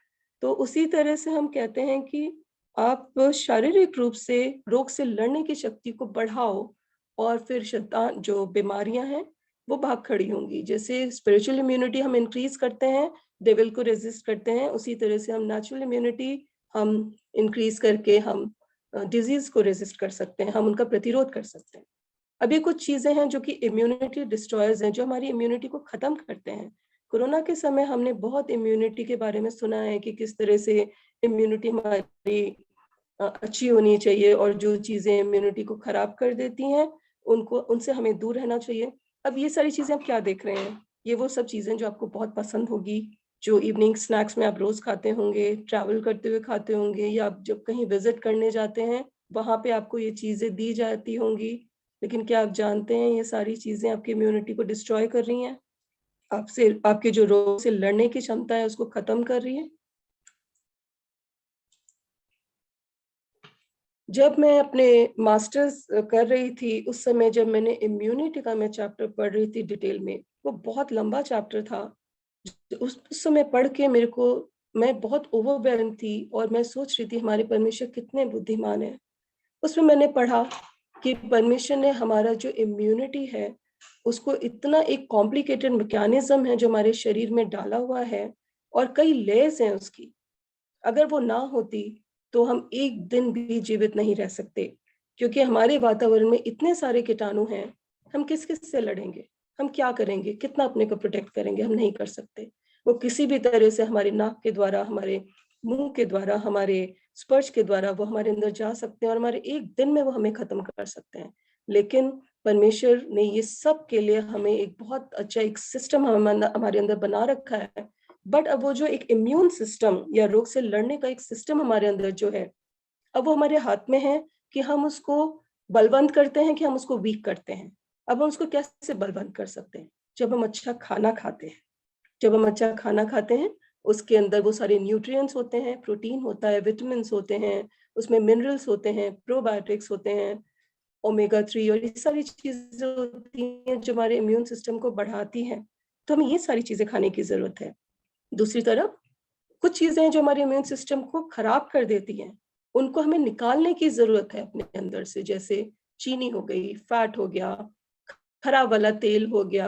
तो उसी तरह से हम कहते हैं कि आप शारीरिक रूप से रोग से लड़ने की शक्ति को बढ़ाओ और फिर शैतान जो बीमारियां हैं वो भाग खड़ी होंगी। जैसे स्पिरिचुअल इम्यूनिटी हम इंक्रीज करते हैं, डेविल को रेजिस्ट करते हैं, उसी तरह से हम नेचुरल इम्यूनिटी हम इंक्रीज करके हम डिजीज को रेजिस्ट कर सकते हैं, हम उनका प्रतिरोध कर सकते हैं। अभी कुछ चीजें हैं जो कि इम्यूनिटी डिस्ट्रॉयर्स हैं, जो हमारी इम्यूनिटी को खत्म करते हैं। कोरोना के समय हमने बहुत इम्यूनिटी के बारे में सुना है कि किस तरह से इम्यूनिटी हमारी अच्छी होनी चाहिए और जो चीजें इम्यूनिटी को खराब कर देती हैं उनसे हमें दूर रहना चाहिए। अब ये सारी चीजें आप क्या देख रहे हैं, ये वो सब चीजें जो आपको बहुत पसंद होगी, जो इवनिंग स्नैक्स में आप रोज खाते होंगे, ट्रैवल करते हुए खाते होंगे, या आप जब कहीं विजिट करने जाते हैं वहां पे आपको ये चीजें दी जाती होंगी। लेकिन क्या आप जानते हैं ये सारी चीजें आपकी इम्यूनिटी को डिस्ट्रॉय कर रही हैं, आपसे आपके जो रोग से लड़ने की क्षमता है उसको खत्म कर रही है। जब मैं अपने मास्टर्स कर रही थी उस समय जब मैंने इम्यूनिटी का मैं चैप्टर पढ़ रही थी डिटेल में, वो बहुत लंबा चैप्टर था। उस समय पढ़ के मैं बहुत ओवरवेल्म थी और मैं सोच रही थी हमारे परमेश्वर कितने बुद्धिमान है। उसमें मैंने पढ़ा कि परमेश्वर ने हमारा जो इम्यूनिटी है उसको इतना एक कॉम्प्लिकेटेड मैकेनिज्म है जो हमारे शरीर में डाला हुआ है और कई लेयर्स हैं उसकी, अगर वो ना होती तो हम एक दिन भी जीवित नहीं रह सकते, क्योंकि हमारे वातावरण में इतने सारे कीटाणु हैं। हम किस किस से लड़ेंगे, हम क्या करेंगे, कितना अपने को प्रोटेक्ट करेंगे, हम नहीं कर सकते। वो किसी भी तरह से हमारे नाक के द्वारा, हमारे मुंह के द्वारा, हमारे स्पर्श के द्वारा वो हमारे अंदर जा सकते हैं और हमारे एक दिन में वो हमें खत्म कर सकते हैं। लेकिन परमेश्वर ने ये सब के लिए हमें एक बहुत अच्छा एक सिस्टम हमारे अंदर बना रखा है। बट अब वो जो एक इम्यून सिस्टम या रोग से लड़ने का एक सिस्टम हमारे अंदर जो है, अब वो हमारे हाथ में है कि हम उसको बलवंत करते हैं कि हम उसको वीक करते हैं। अब हम उसको कैसे बलवंत कर सकते हैं, जब हम अच्छा खाना खाते हैं। जब हम अच्छा खाना खाते हैं उसके अंदर वो सारे न्यूट्रिएंट्स होते हैं, प्रोटीन होता है, विटामिन होते हैं, उसमें मिनरल्स होते हैं, प्रोबायोटिक्स होते हैं, ओमेगा 3 और ये सारी चीजें होती हैं जो हमारे इम्यून सिस्टम को बढ़ाती हैं। तो हमें ये सारी चीजें खाने की जरूरत है। दूसरी तरफ कुछ चीजें जो हमारे इम्यून सिस्टम को खराब कर देती हैं, उनको हमें निकालने की जरूरत है अपने अंदर से, जैसे चीनी हो गई, फैट हो गया, खराब वाला तेल हो गया,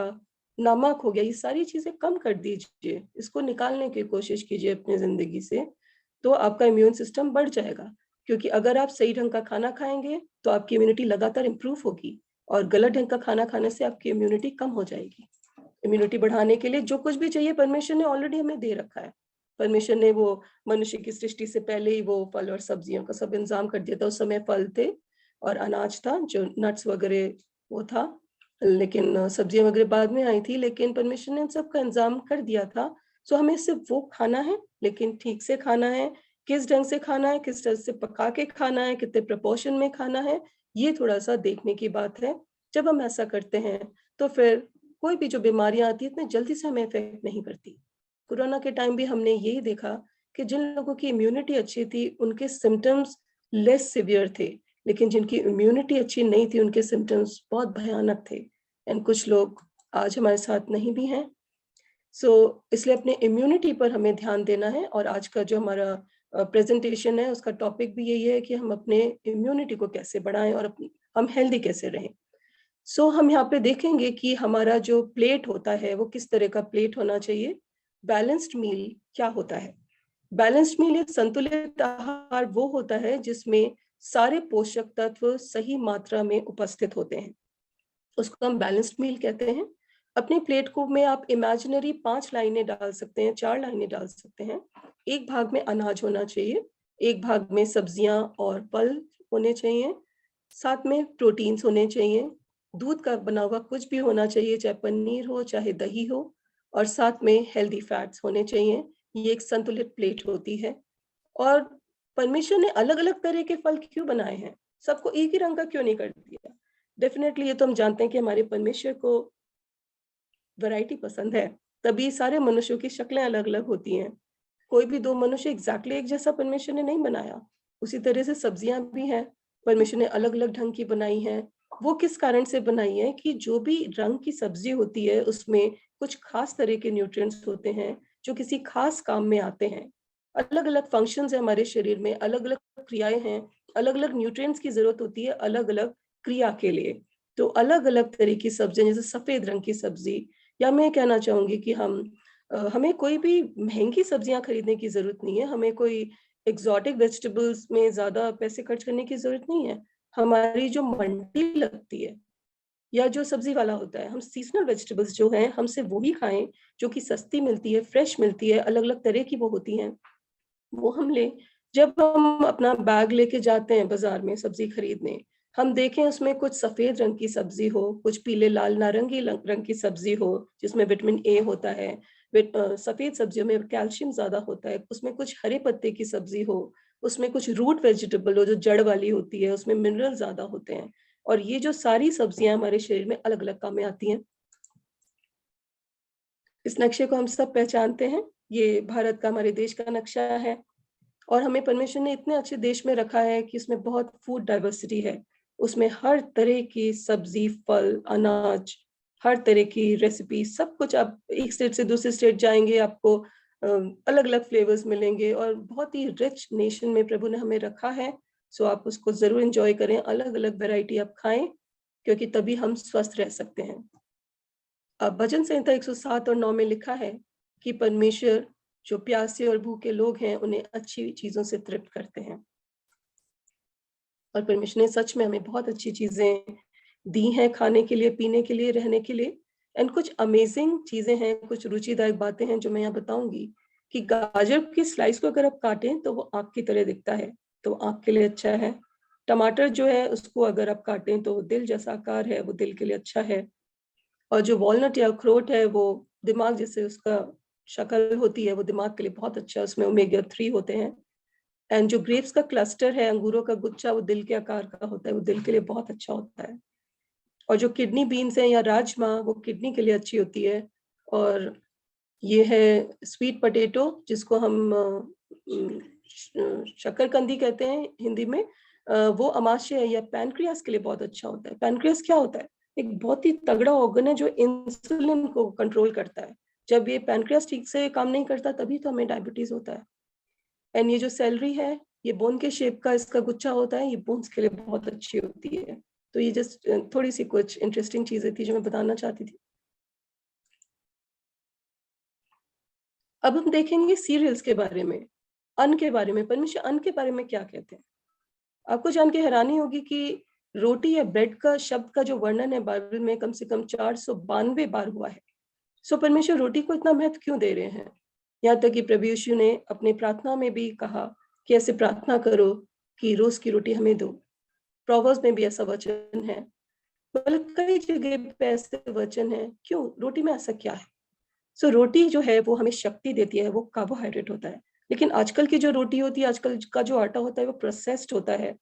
नमक हो गया, ये सारी चीजें कम कर दीजिए, इसको निकालने की कोशिश कीजिए अपनी जिंदगी से, तो आपका इम्यून सिस्टम बढ़ जाएगा। क्योंकि अगर आप सही ढंग का खाना खाएंगे तो आपकी इम्यूनिटी लगातार इंप्रूव होगी, और गलत ढंग का खाना खाने से आपकी इम्यूनिटी कम हो जाएगी। इम्यूनिटी बढ़ाने के लिए जो कुछ भी चाहिए परमेश्वर ने ऑलरेडी हमें दे रखा है। परमेश्वर ने वो मनुष्य की सृष्टि से पहले ही वो फल और सब्जियों का सब इंतजाम कर दिया था। उस समय फल थे और अनाज था, जो नट्स वगैरह वो था, लेकिन सब्जियां वगैरह बाद में आई थी, लेकिन परमेश्वर ने इन सब का इंतजाम कर दिया था। सो हमें सिर्फ वो खाना है, लेकिन ठीक से खाना है, किस ढंग से खाना है, किस तरह से पका के खाना है, कितने प्रपोर्शन में खाना है, ये थोड़ा सा देखने की बात है। जब हम ऐसा करते हैं तो फिर कोई भी जो बीमारियां आती है इतने जल्दी से हमें इफेक्ट नहीं करती। कोरोना के टाइम भी हमने यही देखा कि जिन लोगों की इम्यूनिटी अच्छी थी उनके सिम्टम्स लेस सिवियर थे, लेकिन जिनकी इम्यूनिटी अच्छी नहीं थी उनके सिम्टम्स बहुत भयानक थे। एंड कुछ लोग आज हमारे साथ नहीं भी हैं। इसलिए अपने इम्यूनिटी पर हमें ध्यान देना है, और आज का जो हमारा प्रेजेंटेशन है उसका टॉपिक भी यही है कि हम अपने इम्यूनिटी को कैसे बढ़ाएं और हम हेल्दी कैसे रहें। हम यहाँ पे देखेंगे कि हमारा जो प्लेट होता है वो किस तरह का प्लेट होना चाहिए। बैलेंस्ड मील क्या होता है? बैलेंस्ड मील एक संतुलित आहार वो होता है जिसमें सारे पोषक तत्व सही मात्रा में उपस्थित होते हैं, उसको हम बैलेंस्ड मील कहते हैं। अपनी प्लेट को में आप इमेजिनरी 5 लाइनें डाल सकते हैं, 4 लाइनें डाल सकते हैं। एक भाग में अनाज होना चाहिए, एक भाग में सब्जियां और फल होने चाहिए, साथ में प्रोटीन्स होने चाहिए, दूध का बना हुआ कुछ भी होना चाहिए, चाहे पनीर हो चाहे दही हो, और साथ में हेल्दी फैट्स होने चाहिए। ये एक संतुलित प्लेट होती है। और परमेश्वर ने अलग अलग तरह के फल क्यों बनाए हैं? सबको एक ही रंग का क्यों नहीं कर दिया? डेफिनेटली ये तो हम जानते हैं कि हमारे परमेश्वर को वैरायटी पसंद है, तभी सारे मनुष्यों की शक्लें अलग अलग होती हैं। कोई भी 2 मनुष्य एग्जैक्टली एक जैसा परमेश्वर ने नहीं बनाया। उसी तरह से सब्जियां भी हैं, परमेश्वर ने अलग अलग ढंग की बनाई हैं। वो किस कारण से बनाई है कि जो भी रंग की सब्जी होती है उसमें कुछ खास तरह के न्यूट्रिएंट्स होते हैं जो किसी खास काम में आते हैं। अलग अलग फंक्शंस है हमारे शरीर में, अलग अलग क्रियाएं हैं, अलग अलग न्यूट्रिएंट्स की जरूरत होती है अलग अलग क्रिया के लिए। तो अलग अलग तरह की सब्जियां, जैसे सफेद रंग की सब्जी, या मैं कहना चाहूंगी कि हमें कोई भी महंगी सब्जियां खरीदने की जरूरत नहीं है, हमें कोई एक्सोटिक वेजिटेबल्स में ज्यादा पैसे खर्च करने की जरूरत नहीं है। हमारी जो मंडी लगती है या जो सब्जी वाला होता है, हम सीजनल वेजिटेबल्स जो हैं हमसे वो ही खाएं, जो कि सस्ती मिलती है, फ्रेश मिलती है, अलग अलग तरह की वो होती हैं, वो हम ले। जब हम अपना बैग लेके जाते हैं बाजार में सब्जी खरीदने, हम देखें उसमें कुछ सफेद रंग की सब्जी हो, कुछ पीले लाल नारंगी रंग की सब्जी हो जिसमें विटामिन ए होता है, सफेद सब्जियों में कैल्शियम ज्यादा होता है, उसमें कुछ हरे पत्ते की सब्जी हो, उसमें कुछ रूट वेजिटेबल हो जो जड़ वाली होती है, उसमें मिनरल ज्यादा होते हैं। और ये जो सारी सब्जियां हमारे शरीर में अलग अलग काम में आती हैं। इस नक्शे को हम सब पहचानते हैं, ये भारत का, हमारे देश का नक्शा है। और हमें परमेश्वर ने इतने अच्छे देश में रखा है कि इसमें बहुत फूड डाइवर्सिटी है, उसमें हर तरह की सब्जी, फल, अनाज, हर तरह की रेसिपी, सब कुछ। आप एक स्टेट से दूसरे स्टेट जाएंगे, आपको अलग अलग फ्लेवर्स मिलेंगे, और बहुत ही रिच नेशन में प्रभु ने हमें रखा है। आप उसको जरूर एंजॉय करें, अलग अलग वैरायटी आप खाएं, क्योंकि तभी हम स्वस्थ रह सकते हैं। अब भजन संहिता 107 और 9 में लिखा है कि परमेश्वर जो प्यासे और भूखे लोग हैं उन्हें अच्छी चीजों से तृप्त करते हैं। और परमेश्वर ने सच में हमें बहुत अच्छी चीजें दी हैं, खाने के लिए, पीने के लिए, रहने के लिए। एंड कुछ अमेजिंग चीजें हैं, कुछ रुचिदायक बातें हैं जो मैं यहाँ बताऊंगी। कि गाजर की स्लाइस को अगर आप काटें तो वो आँख की तरह दिखता है, तो आँख के लिए अच्छा है। टमाटर जो है उसको अगर आप काटें तो दिल जैसा आकार है, वो दिल के लिए अच्छा है। और जो वॉलनट या अखरोट है वो दिमाग जैसे उसका शक्ल होती है, वो दिमाग के लिए बहुत अच्छा है, उसमें ओमेगा 3 होते हैं। एंड जो ग्रेप्स का क्लस्टर है, अंगूरों का गुच्छा, वो दिल के आकार का होता है, वो दिल के लिए बहुत अच्छा होता है। और जो किडनी बीन्स है या राजमा, वो किडनी के लिए अच्छी होती है। और ये है स्वीट पोटैटो, जिसको हम शकरकंदी कहते हैं हिंदी में, वो अमाशय या पैनक्रियास के लिए बहुत अच्छा होता है। पैनक्रियास क्या होता है? एक बहुत ही तगड़ा ऑर्गन है जो इंसुलिन को कंट्रोल करता है। जब ये पैनक्रियास ठीक से काम नहीं करता तभी तो हमें डायबिटीज होता है। एंड ये जो सेलरी है, ये बोन के शेप का इसका गुच्छा होता है, ये बोन्स के लिए बहुत अच्छी होती है। तो ये जस्ट थोड़ी सी कुछ इंटरेस्टिंग चीजें थी जो मैं बताना चाहती थी। अब हम देखेंगे सीरियल्स के बारे में, अन्न के बारे में। परमेश्वर अन्न के बारे में क्या कहते हैं? आपको जान के हैरानी होगी कि रोटी या ब्रेड का शब्द का जो वर्णन है बाइबल में कम से कम 492 बार हुआ है। सो परमेश्वर रोटी को इतना महत्व क्यों दे रहे हैं? यहाँ तक कि प्रभु यीशु ने अपनी प्रार्थना में भी कहा कि ऐसे प्रार्थना करो कि रोज की रोटी हमें दो। प्रोवर्ब्स में भी ऐसा वचन है, बल्कि कई जगह पे ऐसे वचन है। क्यों? रोटी में ऐसा क्या है? सो रोटी जो है वो हमें शक्ति देती है, वो कार्बोहाइड्रेट होता है। लेकिन आजकल की जो रोटी होती है, आजकल का जो आटा होता है वो प्रोसेस्ड होता है।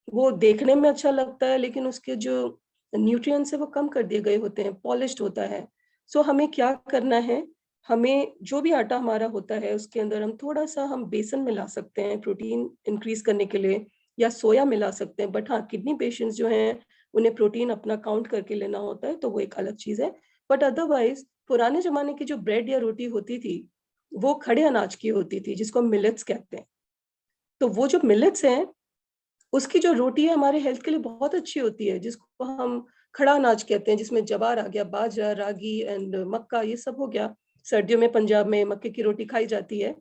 वो देखने में अच्छा लगता है लेकिन उसके जो न्यूट्रिएंट्स है वो कम कर दिए गए होते हैं, पॉलिश्ड होता है। सो हमें क्या करना है? हमें जो भी आटा हमारा होता है उसके अंदर हम थोड़ा-सा हम बेसन मिला सकते हैं प्रोटीन इंक्रीज़ करने के लिए, या सोया मिला सकते हैं। बट हाँ, किडनी पेशेंट्स जो हैं उन्हें प्रोटीन अपना काउंट करके लेना होता है, तो वो एक अलग चीज़ है। बट अदरवाइज़ पुराने ज़माने की जो ब्रेड या रोटी होती थी, वो खड़े अनाज की होती थी जिसको हम मिलेट्स कहते हैं। तो वो जो मिलेट्स हैं, उसकी जो रोटी है हमारे हेल्थ के लिए बहुत अच्छी होती है, जिसको हम खड़ा अनाज कहते हैं, जिसमें जवार आ गया, बाजरा, रागी एंड मक्का, ये सब हो गया। सर्दियों में पंजाब में मक्के की रोटी खाई जाती है,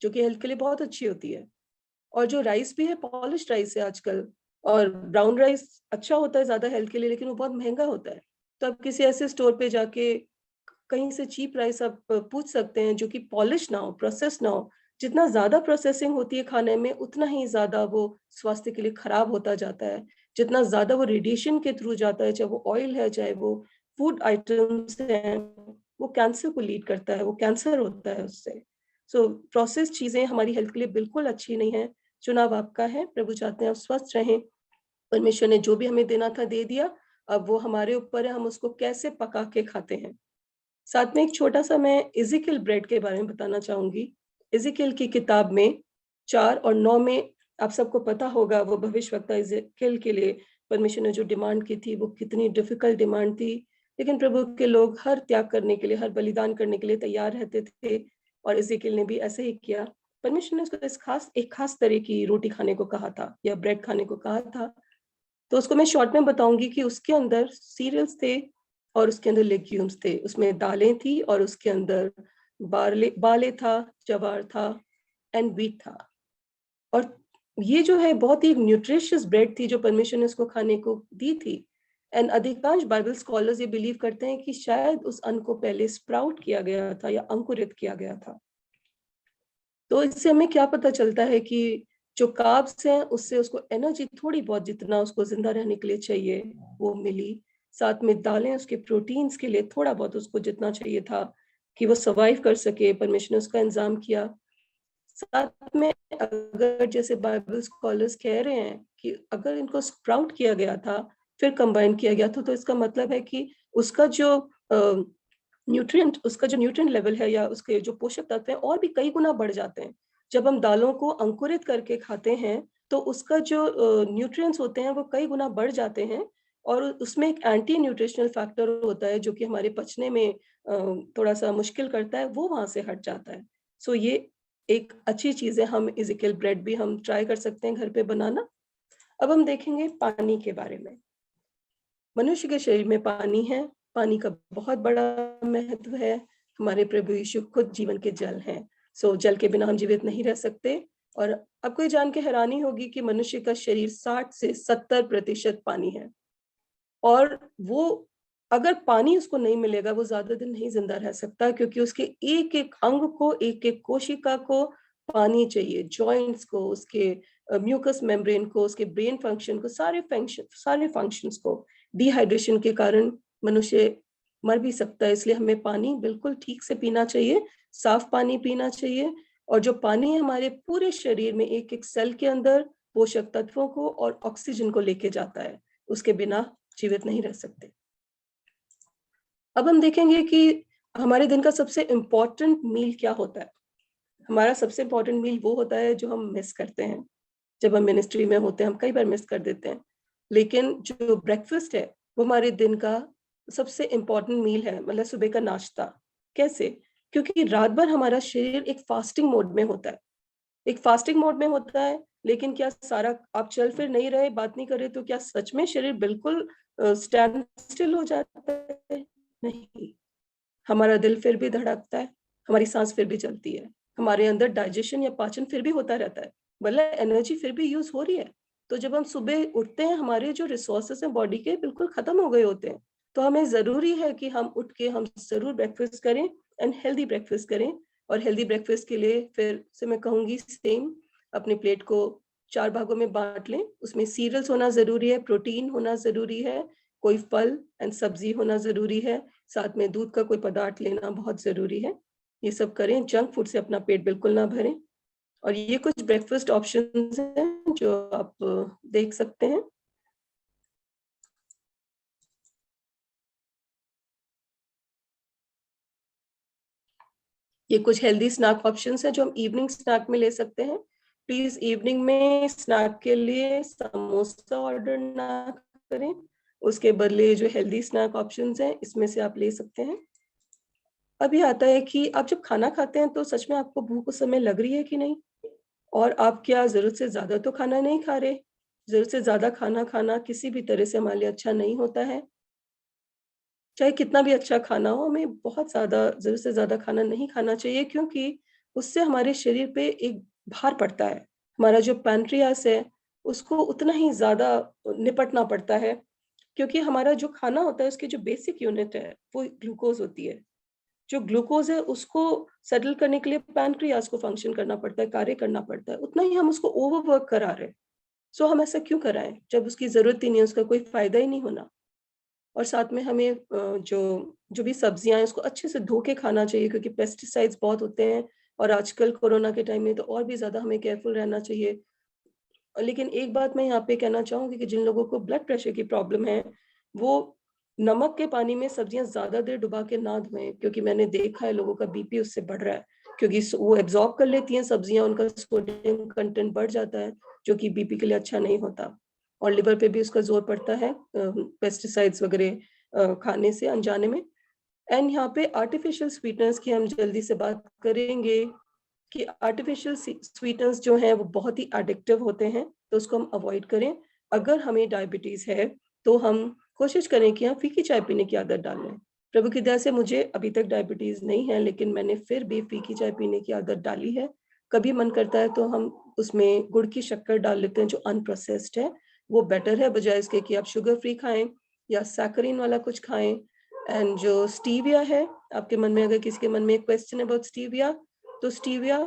जो कि हेल्थ के लिए बहुत अच्छी होती है। और जो राइस भी है, पॉलिश्ड राइस है आजकल, और ब्राउन राइस अच्छा होता है ज़्यादा हेल्थ के लिए, लेकिन वो बहुत महँगा होता है। तो आप किसी ऐसे स्टोर पे जाके कहीं से चीप राइस आप पूछ सकते हैं जो कि पॉलिश ना हो, प्रोसेस ना हो। जितना ज़्यादा प्रोसेसिंग होती है खाने में, उतना ही ज़्यादा वो स्वास्थ्य के लिए खराब होता जाता है। जितना ज़्यादा वो रेडिएशन के थ्रू जाता है, चाहे वो ऑयल है, चाहे वो फूड आइटम्स हैं, वो कैंसर को लीड करता है, वो कैंसर होता है उससे। सो प्रोसेस्ड चीज़ें हमारी हेल्थ के लिए बिल्कुल अच्छी नहीं है। चुनाव आपका है, प्रभु चाहते हैं आप स्वस्थ रहें। परमेश्वर ने जो भी हमें देना था दे दिया, अब वो हमारे ऊपर है, हम उसको कैसे पका के खाते हैं। साथ में एक छोटा-सा मैं एज़ेकिएल ब्रेड के बारे में बताना चाहूँगी। एज़ेकिएल की किताब में 4 और 9 में आप सबको पता होगा वो भविष्यवक्ता एज़ेकिएल के लिए परमेश्वर ने जो डिमांड की थी, वो कितनी डिफ़िकल्ट डिमांड थी। लेकिन प्रभु के लोग हर त्याग करने के लिए, हर बलिदान करने के लिए तैयार रहते थे, और एज़ेकिएल ने भी ऐसे ही किया। परमेश्वर ने उसको एक ख़ास तरह की रोटी खाने को कहा था या ब्रेड खाने को कहा था। तो उसको मैं शॉर्ट में बताऊँगी कि उसके अंदर सीरियल्स थे और उसके अंदर लेग्यूम्स थे, उसमें दालें थी और उसके अंदर बार्ले था, ज्वार था एंड व्हीट था। और ये जो है बहुत ही न्यूट्रिशियस ब्रेड थी जो परमेश्वर ने उसको खाने को दी थी। एंड अधिकांश बाइबल स्कॉलर्स ये बिलीव करते हैं कि शायद उस अन्न को पहले स्प्राउट किया गया था या अंकुरित किया गया था। तो इससे हमें क्या पता चलता है कि जो कार्ब्स हैं उससे उसको एनर्जी थोड़ी बहुत जितना उसको ज़िंदा रहने के लिए चाहिए, वो मिली। साथ में दालें उसके प्रोटीन्स के लिए थोड़ा बहुत उसको जितना चाहिए था कि वो सर्वाइव कर सके, परमेश्वर ने उसका इंतज़ाम किया। साथ में अगर जैसे बाइबल स्कॉलर्स कह रहे हैं कि अगर इनको स्प्राउट किया गया था, फिर कंबाइन किया गया था, तो इसका मतलब है कि उसका जो न्यूट्रिएंट लेवल है या उसके जो पोषक तत्व हैं और भी कई गुना बढ़ जाते हैं। जब हम दालों को अंकुरित करके खाते हैं, तो उसका जो न्यूट्रिएंट्स होते हैं वो कई गुना बढ़ जाते हैं, और उसमें एक एंटी न्यूट्रिशनल फैक्टर होता है जो कि हमारे पचने में थोड़ा-सा मुश्किल करता है, वो वहाँ से हट जाता है। सो ये एक अच्छी चीज़ है, हम एज़ेकिएल ब्रेड भी हम ट्राई कर सकते हैं घर पे बनाना। अब हम देखेंगे पानी के बारे में। मनुष्य के शरीर में पानी है, पानी का बहुत बड़ा महत्व है। हमारे प्रभु यीशु खुद जीवन के जल हैं। सो जल के बिना हम जीवित नहीं रह सकते। और आपको ये जान के हैरानी होगी कि मनुष्य का शरीर 60 से 70% पानी है। और वो अगर पानी उसको नहीं मिलेगा, वो ज़्यादा दिन नहीं ज़िंदा रह सकता, क्योंकि उसके एक-एक अंग को, एक-एक कोशिका को पानी चाहिए, जॉइंट्स को, उसके म्यूकस मेम्ब्रेन को, उसके ब्रेन फंक्शन को, सारे फंक्शंस को। डिहाइड्रेशन के कारण मनुष्य मर भी सकता है, इसलिए हमें पानी बिल्कुल ठीक से पीना चाहिए, साफ पानी पीना चाहिए। और जो पानी है हमारे पूरे शरीर में एक-एक सेल के अंदर पोषक तत्वों को और ऑक्सीजन को लेके जाता है, उसके बिना जीवित नहीं रह सकते। अब हम देखेंगे कि हमारे दिन का सबसे इम्पोर्टेंट मील क्या होता है। हमारा सबसे इम्पोर्टेंट मील वो होता है जो हम मिस करते हैं। जब हम मिनिस्ट्री में होते हैं, हम कई बार मिस कर देते हैं। लेकिन जो ब्रेकफ़ास्ट है, वो हमारे दिन का सबसे इम्पोर्टेंट मील है, मतलब सुबह का नाश्ता। कैसे? क्योंकि रात भर हमारा शरीर एक फास्टिंग मोड में होता है। एक फास्टिंग मोड में होता है, लेकिन क्या सारा आप चल फिर नहीं रहे, बात नहीं कर रहे, तो क्या सच में शरीर बिल्कुल स्टैंड स्टिल हो जाता है? नहीं। हमारा दिल फिर भी धड़कता है, हमारी सांस फिर भी चलती है, हमारे अंदर डाइजेशन या पाचन फिर भी होता रहता है, मतलब एनर्जी फिर भी यूज हो रही है। तो जब हम सुबह उठते हैं, हमारे जो रिसोर्सेस हैं बॉडी के बिल्कुल खत्म हो गए होते हैं, तो हमें जरूरी है कि हम उठ के हम जरूर ब्रेकफास्ट करें एंड हेल्दी ब्रेकफास्ट करें। और हेल्दी ब्रेकफास्ट के लिए फिर से मैं कहूंगी सेम, अपने प्लेट को 4 भागों में बांट लें। उसमें सीरियल्स होना जरूरी है, प्रोटीन होना जरूरी है, कोई फल एंड सब्जी होना जरूरी है, साथ में दूध का कोई पदार्थ लेना बहुत जरूरी है। ये सब करें, जंक फूड से अपना पेट बिल्कुल ना भरें। और ये कुछ ब्रेकफास्ट ऑप्शंस हैं जो आप देख सकते हैं। ये कुछ हेल्दी स्नैक ऑप्शंस हैं जो हम इवनिंग स्नैक में ले सकते हैं। प्लीज इवनिंग में स्नैक के लिए समोसा ऑर्डर ना करें, उसके बदले जो हेल्दी स्नैक ऑप्शंस हैं इसमें से आप ले सकते हैं। अभी आता है कि आप जब खाना खाते हैं तो सच में आपको भूख उस समय लग रही है कि नहीं, और आप क्या जरूरत से ज्यादा तो खाना नहीं खा रहे। जरूरत से ज्यादा खाना खाना किसी भी तरह से हमारे लिए अच्छा नहीं होता है। चाहे कितना भी अच्छा खाना हो, हमें बहुत ज्यादा जरूरत से ज्यादा खाना नहीं खाना चाहिए, क्योंकि उससे हमारे शरीर पे एक भार पड़ता है। हमारा जो पैनक्रियास है उसको उतना ही ज्यादा निपटना पड़ता है, क्योंकि हमारा जो खाना होता है उसकी जो बेसिक यूनिट है वो ग्लूकोज होती है। जो ग्लूकोज है उसको सेटल करने के लिए पैनक्रियास को फंक्शन करना पड़ता है, कार्य करना पड़ता है, उतना ही हम उसको ओवरवर्क करा रहे हैं। सो हम ऐसा क्यों कराएं जब उसकी जरूरत ही नहीं है, उसका कोई फायदा ही नहीं होना। और साथ में हमें जो जो भी सब्जियां हैं उसको अच्छे से धो के खाना चाहिए, क्योंकि पेस्टिसाइड्स बहुत होते हैं, और आजकल कोरोना के टाइम में तो और भी ज्यादा हमें केयरफुल रहना चाहिए। लेकिन एक बात मैं यहाँ पे कहना चाहूंगी कि जिन लोगों को ब्लड प्रेशर की प्रॉब्लम है वो नमक के पानी में सब्जियां ज्यादा देर डुबा के ना धोएं, क्योंकि मैंने देखा है लोगों का बीपी उससे बढ़ रहा है, क्योंकि वो एब्जॉर्ब कर लेती हैं सब्जियां, उनका सोडियम कंटेंट बढ़ जाता है जो कि बीपी के लिए अच्छा नहीं होता, और लिवर पे भी उसका जोर पड़ता है पेस्टिसाइड्स वगैरह खाने से अनजाने में। एंड यहाँ पे आर्टिफिशियल स्वीटनर्स की हम जल्दी से बात करेंगे कि आर्टिफिशियल स्वीटनर्स जो हैं वो बहुत ही एडिक्टिव होते हैं, तो उसको हम अवॉइड करें। अगर हमें डायबिटीज है तो हम कोशिश करें कि हम फीकी चाय पीने की आदत डाल लें। प्रभु की दया से मुझे अभी तक डायबिटीज नहीं है, लेकिन मैंने फिर भी फीकी चाय पीने की आदत डाली है। कभी मन करता है तो हम उसमें गुड़ की शक्कर डाल लेते हैं जो अनप्रोसेस्ड है, वो बेटर है बजाय इसके कि आप शुगर फ्री खाएं या सैकरीन वाला कुछ खाएं। एंड जो स्टीविया है, आपके मन में अगर किसी के मन में एक क्वेश्चन अबाउट स्टीविया, तो स्टीविया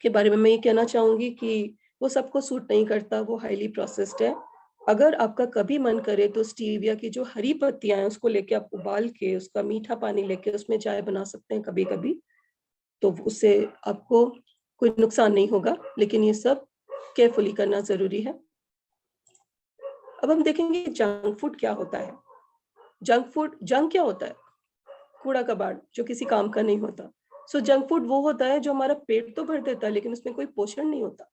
के बारे में मैं ये कहना चाहूंगी कि वो सबको सूट नहीं करता, वो हाईली प्रोसेस्ड है। अगर आपका कभी मन करे तो स्टीविया की जो हरी पत्तियां हैं उसको लेके आप उबाल के उसका मीठा पानी लेके उसमें चाय बना सकते हैं कभी कभी, तो उससे आपको कोई नुकसान नहीं होगा, लेकिन ये सब केयरफुली करना जरूरी है। अब हम देखेंगे जंक फूड क्या होता है। जंक क्या होता है? कूड़ा कबाड़ जो किसी काम का नहीं होता। सो जंक फूड वो होता है जो हमारा पेट तो भर देता है लेकिन उसमें कोई पोषण नहीं होता।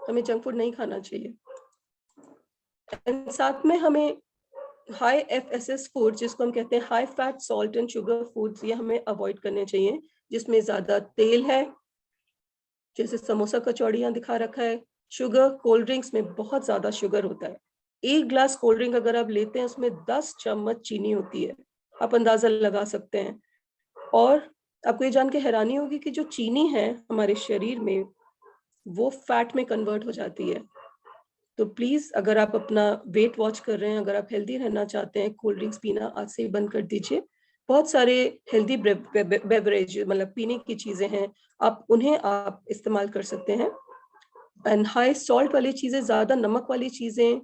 हमें जंक फूड नहीं खाना चाहिए। एंड साथ में हमें हाई FSS फूड, जिसको हम कहते हैं high fat salt and sugar foods, ये हमें अवॉइड करने चाहिए, जिसमें ज्यादा तेल है, जैसे समोसा कचौड़ी यहाँ दिखा रखा है। शुगर, कोल्ड ड्रिंक्स में बहुत ज्यादा शुगर होता है। एक ग्लास कोल्ड ड्रिंक अगर आप लेते हैं उसमें 10 चम्मच चीनी होती है, आप अंदाजा लगा सकते हैं। और आपको ये जान के हैरानी होगी कि जो चीनी है हमारे शरीर में वो फैट में कन्वर्ट हो जाती है। तो प्लीज अगर आप अपना वेट वॉच कर रहे हैं, अगर आप हेल्दी रहना चाहते हैं, कोल्ड ड्रिंक्स पीना आज से ही बंद कर दीजिए। बहुत सारे हेल्दी बेवरेज मतलब पीने की चीजें हैं, आप उन्हें आप इस्तेमाल कर सकते हैं। एंड हाई सॉल्ट वाली चीजें, ज्यादा नमक वाली चीजें,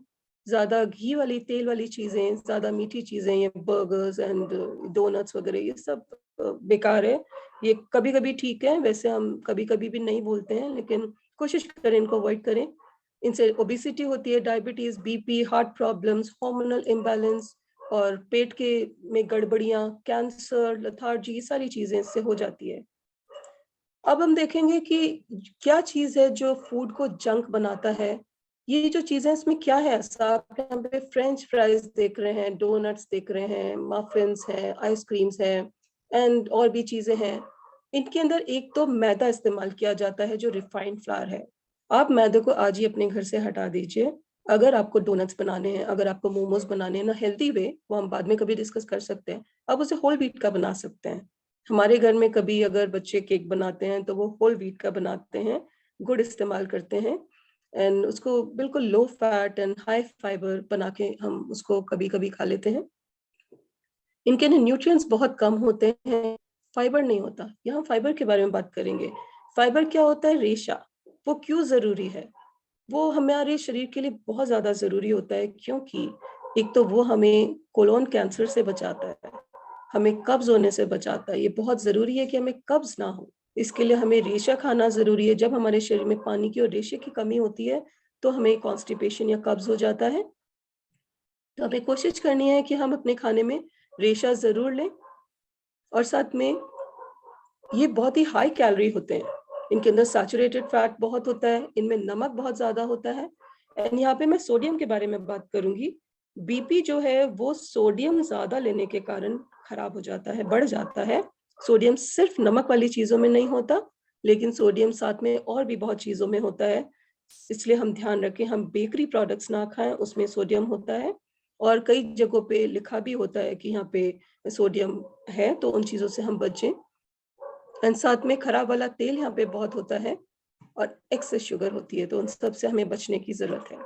ज्यादा घी वाली तेल वाली चीजें, ज्यादा मीठी चीजें, ये बर्गर्स एंड डोनट्स वगैरह, ये सब बेकार है। ये कभी कभी ठीक है, वैसे हम कभी कभी भी नहीं बोलते हैं, लेकिन कोशिश करें इनको अवॉइड करें। इनसे ओबेसिटी होती है, diabetes, BP, heart problems, hormonal imbalance और पेट के में गड़बड़ियां, कैंसर, लथार्जी, ये सारी चीजें इससे हो जाती है। अब हम देखेंगे कि क्या चीज है जो फूड को जंक बनाता है। ये जो चीजें इसमें क्या है ऐसा, आप यहाँ पे फ्रेंच फ्राइज देख रहे हैं, डोनट्स देख रहे हैं, मफिन्स हैं, आइसक्रीम्स हैं, एंड और भी चीजें हैं। इनके अंदर एक तो मैदा इस्तेमाल किया जाता है जो रिफाइंड फ्लावर है। आप मैदे को आज ही अपने घर से हटा दीजिए। अगर आपको डोनट्स बनाने हैं, अगर आपको मोमोज बनाने हैं ना हेल्दी वे, वो हम बाद में कभी डिस्कस कर सकते हैं, आप उसे होल व्हीट का बना सकते हैं। हमारे घर में कभी अगर बच्चे केक बनाते हैं तो वो होल व्हीट का बनाते हैं, गुड़ इस्तेमाल करते हैं, एंड उसको बिल्कुल low fat and high fibre बना के हम उसको कभी कभी खा लेते हैं। इनके न्यूट्रिएंट्स बहुत कम होते हैं, फाइबर नहीं होता। यहाँ फाइबर के बारे में बात करेंगे। फाइबर क्या होता है? रेशा। वो क्यों जरूरी है? वो हमारे शरीर के लिए बहुत ज्यादा जरूरी होता है, क्योंकि एक तो वो हमें कोलोन कैंसर से बचाता है, हमें कब्ज होने से बचाता है। ये बहुत जरूरी है कि हमें कब्ज ना हो, इसके लिए हमें रेशा खाना जरूरी है। जब हमारे शरीर में पानी की और रेशे की कमी होती है तो हमें कॉन्स्टिपेशन या कब्ज हो जाता है। तो हमें कोशिश करनी है कि हम अपने खाने में रेशा जरूर लें, और साथ में ये बहुत ही हाई कैलोरी होते हैं, इनके अंदर सैचुरेटेड फैट बहुत होता है, इनमें नमक बहुत ज्यादा होता है। एंड यहाँ पे मैं सोडियम के बारे में बात करूंगी। बीपी जो है वो सोडियम ज्यादा लेने के कारण खराब हो जाता है, बढ़ जाता है। सोडियम सिर्फ नमक वाली चीजों में नहीं होता, लेकिन सोडियम साथ में और भी बहुत चीजों में होता है। इसलिए हम ध्यान रखें, हम बेकरी प्रोडक्ट्स ना खाएं, उसमें सोडियम होता है, और कई जगहों पे लिखा भी होता है कि यहाँ पे सोडियम है, तो उन चीजों से हम बचें। एंड साथ में खराब वाला तेल यहाँ पे बहुत होता है, और एक्सेस शुगर होती है, तो उन सब से हमें बचने की जरूरत है।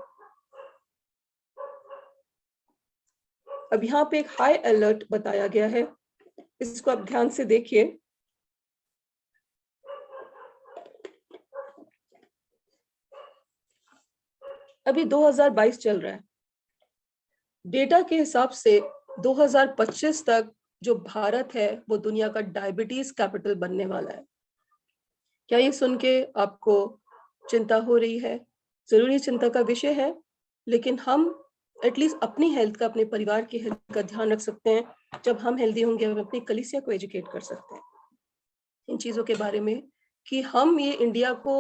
अब यहाँ पे एक हाई अलर्ट बताया गया है, इसको आप ध्यान से देखिए। अभी 2022 चल रहा है, डेटा के हिसाब से 2025 तक जो भारत है वो दुनिया का डायबिटीज कैपिटल बनने वाला है। क्या ये सुन के आपको चिंता हो रही है? जरूरी चिंता का विषय है, लेकिन हम एटलीस्ट अपनी हेल्थ का, अपने परिवार की हेल्थ का ध्यान रख सकते हैं। जब हम हेल्दी होंगे, हम अपनी कलीसिया को एजुकेट कर सकते हैं इन चीजों के बारे में, कि हम ये इंडिया को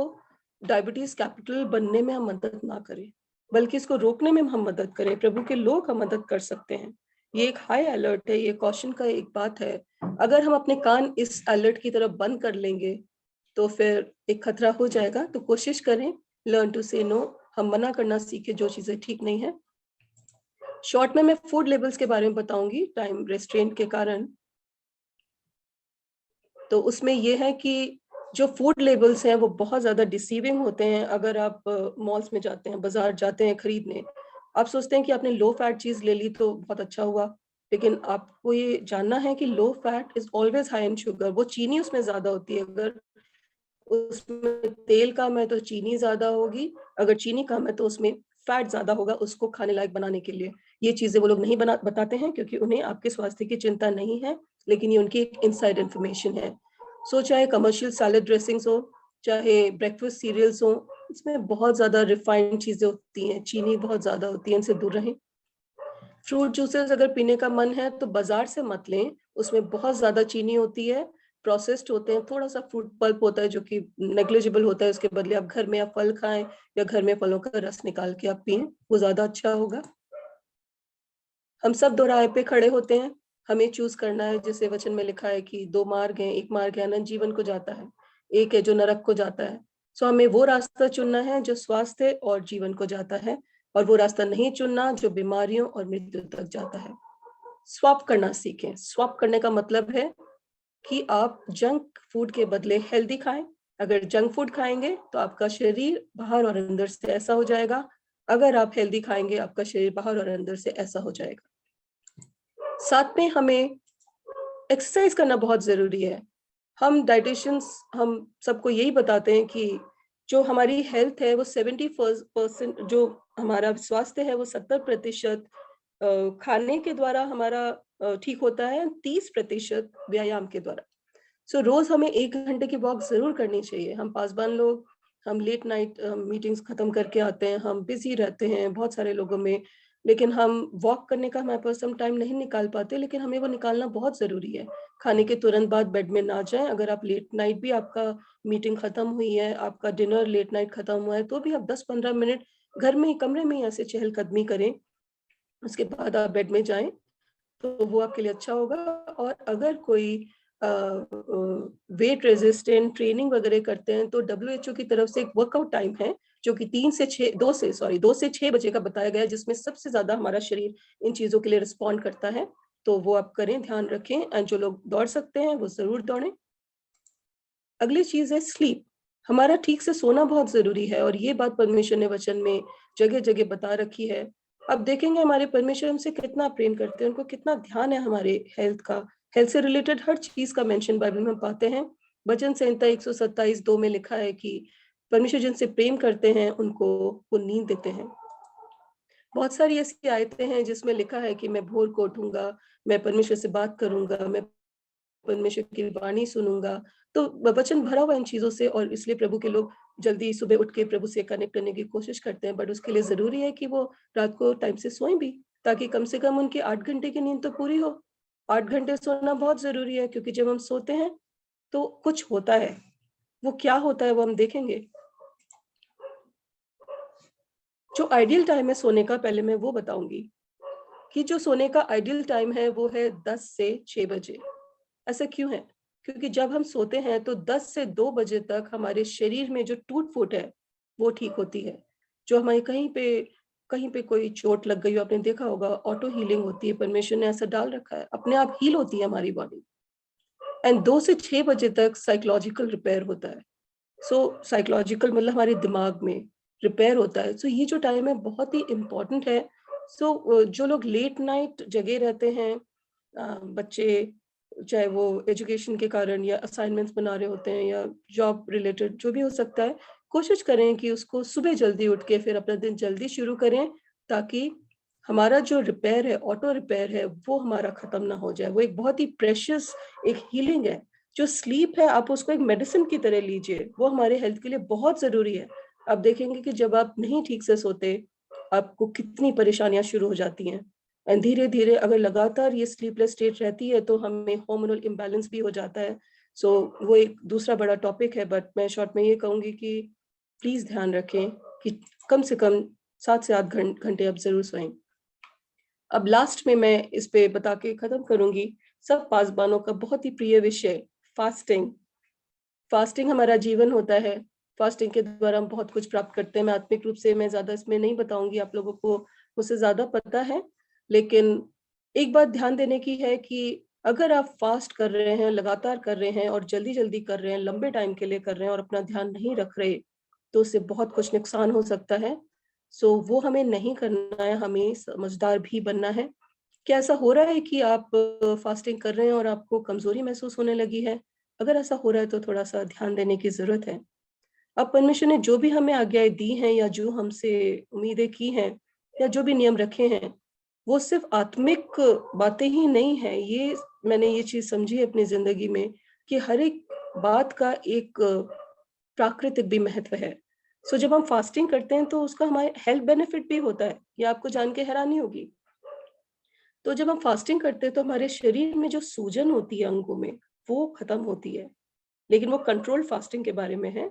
डायबिटीज कैपिटल बनने में हम मदद ना करें, बल्कि इसको रोकने में हम मदद करें। प्रभु के लोग हम मदद कर सकते हैं। ये एक हाई अलर्ट है, ये कॉशन का एक बात है। अगर हम अपने कान इस अलर्ट की तरफ बंद कर लेंगे तो फिर एक खतरा हो जाएगा। तो कोशिश करें, लर्न टू से नो, हम मना करना सीखे जो चीजें ठीक नहीं है। शॉर्ट में मैं फूड लेबल्स के बारे में बताऊंगी टाइम रेस्ट्रेंट के कारण। तो उसमें यह है कि जो फूड लेबल्स हैं वो बहुत ज्यादा डिसीविंग होते हैं। अगर आप मॉल्स में जाते हैं, बाजार जाते हैं खरीदने, आप सोचते हैं कि आपने लो फैट चीज ले ली तो बहुत अच्छा हुआ, लेकिन आपको ये जानना है कि low fat is always high in sugar. वो चीनी उसमें ज्यादा होती है। अगर उसमें तेल कम है तो चीनी ज्यादा होगी, अगर चीनी कम है तो उसमें फैट ज्यादा होगा, उसको खाने लायक बनाने के लिए। ये चीजें वो लोग नहीं बताते हैं, क्योंकि उन्हें आपके स्वास्थ्य की चिंता नहीं है, लेकिन ये उनकी एक इनसाइड इंफॉर्मेशन है। सो चाहे कमर्शियल सैलेड ड्रेसिंग्स हो, चाहे ब्रेकफास्ट सीरियल्स हो, इसमें बहुत ज्यादा रिफाइंड चीजें होती हैं, चीनी बहुत ज्यादा होती है, इनसे दूर रहें। फ्रूट जूसेस अगर पीने का मन है तो बाजार से मत लें, उसमें बहुत ज्यादा चीनी होती है, प्रोसेस्ड होते हैं। थोड़ा सा फ्रूट पल्प होता है जो कि नेग्लिजिबल होता है, उसके बदले आप घर में आप फल खाएं, या घर में फलों का रस निकाल के आप पिएं, वो ज्यादा अच्छा होगा। हम सब दो राह पे खड़े होते हैं, हमें चूज करना है। जैसे वचन में लिखा है कि दो मार्ग हैं, एक मार्ग है अनंत जीवन को जाता है, एक है जो नरक को जाता है। सो हमें वो रास्ता चुनना है जो स्वास्थ्य और जीवन को जाता है, और वो रास्ता नहीं चुनना जो बीमारियों और मृत्यु तक जाता है। स्वैप करना सीखें। स्वैप करने का मतलब है कि आप जंक फूड के बदले हेल्दी खाएं। अगर जंक फूड खाएंगे तो आपका शरीर बाहर और अंदर से ऐसा हो जाएगा, अगर आप हेल्दी खाएंगे आपका शरीर बाहर और अंदर से ऐसा हो जाएगा। साथ में हमें एक्सरसाइज करना बहुत जरूरी है। हम डाइटिशियंस हम सबको यही बताते हैं कि जो हमारी हेल्थ है वो 70%, जो हमारा स्वास्थ्य है वो 70% खाने के द्वारा हमारा ठीक होता है, 30% व्यायाम के द्वारा। सो रोज हमें 1 घंटे की वॉक जरूर करनी चाहिए। हम पासवान लोग, हम लेट नाइट मीटिंग्स खत्म करके आते हैं, हम बिजी रहते हैं बहुत सारे लोगों में, लेकिन हम वॉक करने का हमारे पास हम टाइम नहीं निकाल पाते, लेकिन हमें वो निकालना बहुत जरूरी है। खाने के तुरंत बाद बेड में ना जाएं। अगर आप लेट नाइट भी, आपका मीटिंग खत्म हुई है, आपका डिनर लेट नाइट खत्म हुआ है, तो भी आप 10-15 मिनट घर में ही, कमरे में ही ऐसे चहलकदमी करें, उसके बाद आप बेड में जाएं, तो वो आपके लिए अच्छा होगा। और अगर कोई वेट रेजिस्टेंट ट्रेनिंग वगैरह करते हैं तो WHO की तरफ से एक वर्कआउट टाइम है जो कि 2 से 6 बजे का बताया गया है, जिसमें सबसे ज्यादा हमारा शरीर इन चीजों के लिए रिस्पॉन्ड करता है। तो वो आप करें, ध्यान रखें। एंड जो लोग दौड़ सकते हैं वो जरूर दौड़ें। अगली चीज है स्लीप। हमारा ठीक से सोना बहुत जरूरी है और ये बात परमेश्वर ने वचन में जगह जगह बता रखी है। अब देखेंगे हमारे परमेश्वर हमसे कितना प्रेम करते हैं, उनको कितना ध्यान है हमारे हेल्थ का। हेल्थ से रिलेटेड हर चीज का मेंशन बाइबल में हम पाते हैं। वचन संहिता 127:2 में लिखा है कि परमेश्वर जिनसे प्रेम करते हैं उनको वो नींद देते हैं। बहुत सारी ऐसी आयतें हैं जिसमें लिखा है कि मैं भोर को उठूंगा, मैं परमेश्वर से बात करूंगा, मैं परमेश्वर की वाणी सुनूंगा। तो वचन भरा हुआ इन चीजों से, और इसलिए प्रभु के लोग जल्दी सुबह उठ के प्रभु से कनेक्ट करने की कोशिश करते हैं। बट उसके लिए जरूरी है कि वो रात को टाइम से सोएं भी, ताकि कम से कम उनकी 8 घंटे की नींद तो पूरी हो। 8 घंटे सोना बहुत जरूरी है, क्योंकि जब हम सोते हैं तो कुछ होता है। वो क्या होता है वो हम देखेंगे। जो आइडियल टाइम है सोने का, पहले मैं वो बताऊंगी कि जो सोने का आइडियल टाइम है वो है 10 से 6 बजे। ऐसा क्यों है? क्योंकि जब हम सोते हैं तो 10 से 2 बजे तक हमारे शरीर में जो टूट फूट है वो ठीक होती है। जो हमारे कहीं पे कोई चोट लग गई हो, आपने देखा होगा, ऑटो हीलिंग होती है। परमेश्वर ने ऐसा डाल रखा है, अपने आप हील होती है हमारी बॉडी। एंड 2 से 6 बजे तक साइकोलॉजिकल रिपेयर होता है। सो साइकोलॉजिकल मतलब हमारे दिमाग में रिपेयर होता है। सो ये जो टाइम है बहुत ही इम्पोर्टेंट है। सो जो लोग लेट नाइट जगे रहते हैं, बच्चे, चाहे वो एजुकेशन के कारण या असाइनमेंट्स बना रहे होते हैं या जॉब रिलेटेड जो भी हो सकता है, कोशिश करें कि उसको सुबह जल्दी उठ के फिर अपना दिन जल्दी शुरू करें, ताकि हमारा जो रिपेयर है, ऑटो रिपेयर है, वो हमारा खत्म ना हो जाए। वो एक बहुत ही प्रेशियस एक हीलिंग है। जो स्लीप है आप उसको एक मेडिसिन की तरह लीजिए, वो हमारे हेल्थ के लिए बहुत जरूरी है। आप देखेंगे कि जब आप नहीं ठीक से सोते, आपको कितनी परेशानियां शुरू हो जाती हैं। एंड धीरे धीरे अगर लगातार ये स्लीपलेस स्टेट रहती है तो हमें हार्मोनल इम्बैलेंस भी हो जाता है। सो वो एक दूसरा बड़ा टॉपिक है। बट मैं शॉर्ट में ये कहूंगी कि प्लीज ध्यान रखें कि कम से कम 7 से 8 घंटे आप जरूर सोएं। अब लास्ट में मैं इस पे बता के खत्म करूंगी। सब पासबानों का बहुत ही प्रिय विषय, फास्टिंग। फास्टिंग हमारा जीवन होता है। फास्टिंग के द्वारा हम बहुत कुछ प्राप्त करते हैं। मैं आत्मिक रूप से मैं ज्यादा इसमें नहीं बताऊंगी, आप लोगों को मुझसे ज्यादा पता है। लेकिन एक बात ध्यान देने की है कि अगर आप फास्ट कर रहे हैं, लगातार कर रहे हैं और जल्दी जल्दी कर रहे हैं, लंबे टाइम के लिए कर रहे हैं और अपना ध्यान नहीं रख रहे, तो उससे बहुत कुछ नुकसान हो सकता है। सो वो हमें नहीं करना है, हमें समझदार भी बनना है। क्या ऐसा हो रहा है कि आप फास्टिंग कर रहे हैं और आपको कमजोरी महसूस होने लगी है? अगर ऐसा हो रहा है तो थोड़ा सा ध्यान देने की जरूरत है। अब परमेश्वर ने जो भी हमें आज्ञाएं दी हैं या जो हमसे उम्मीदें की हैं या जो भी नियम रखे हैं, वो सिर्फ आत्मिक बातें ही नहीं है। ये मैंने ये चीज समझी है अपनी जिंदगी में कि हर एक बात का एक प्राकृतिक भी महत्व है। सो जब हम फास्टिंग करते हैं तो उसका हमारे हेल्थ बेनिफिट भी होता है। ये आपको जान के हैरानी होगी। तो जब हम फास्टिंग करते हैं तो हमारे शरीर में जो सूजन होती है अंगों में, वो खत्म होती है। लेकिन वो कंट्रोल फास्टिंग के बारे में है।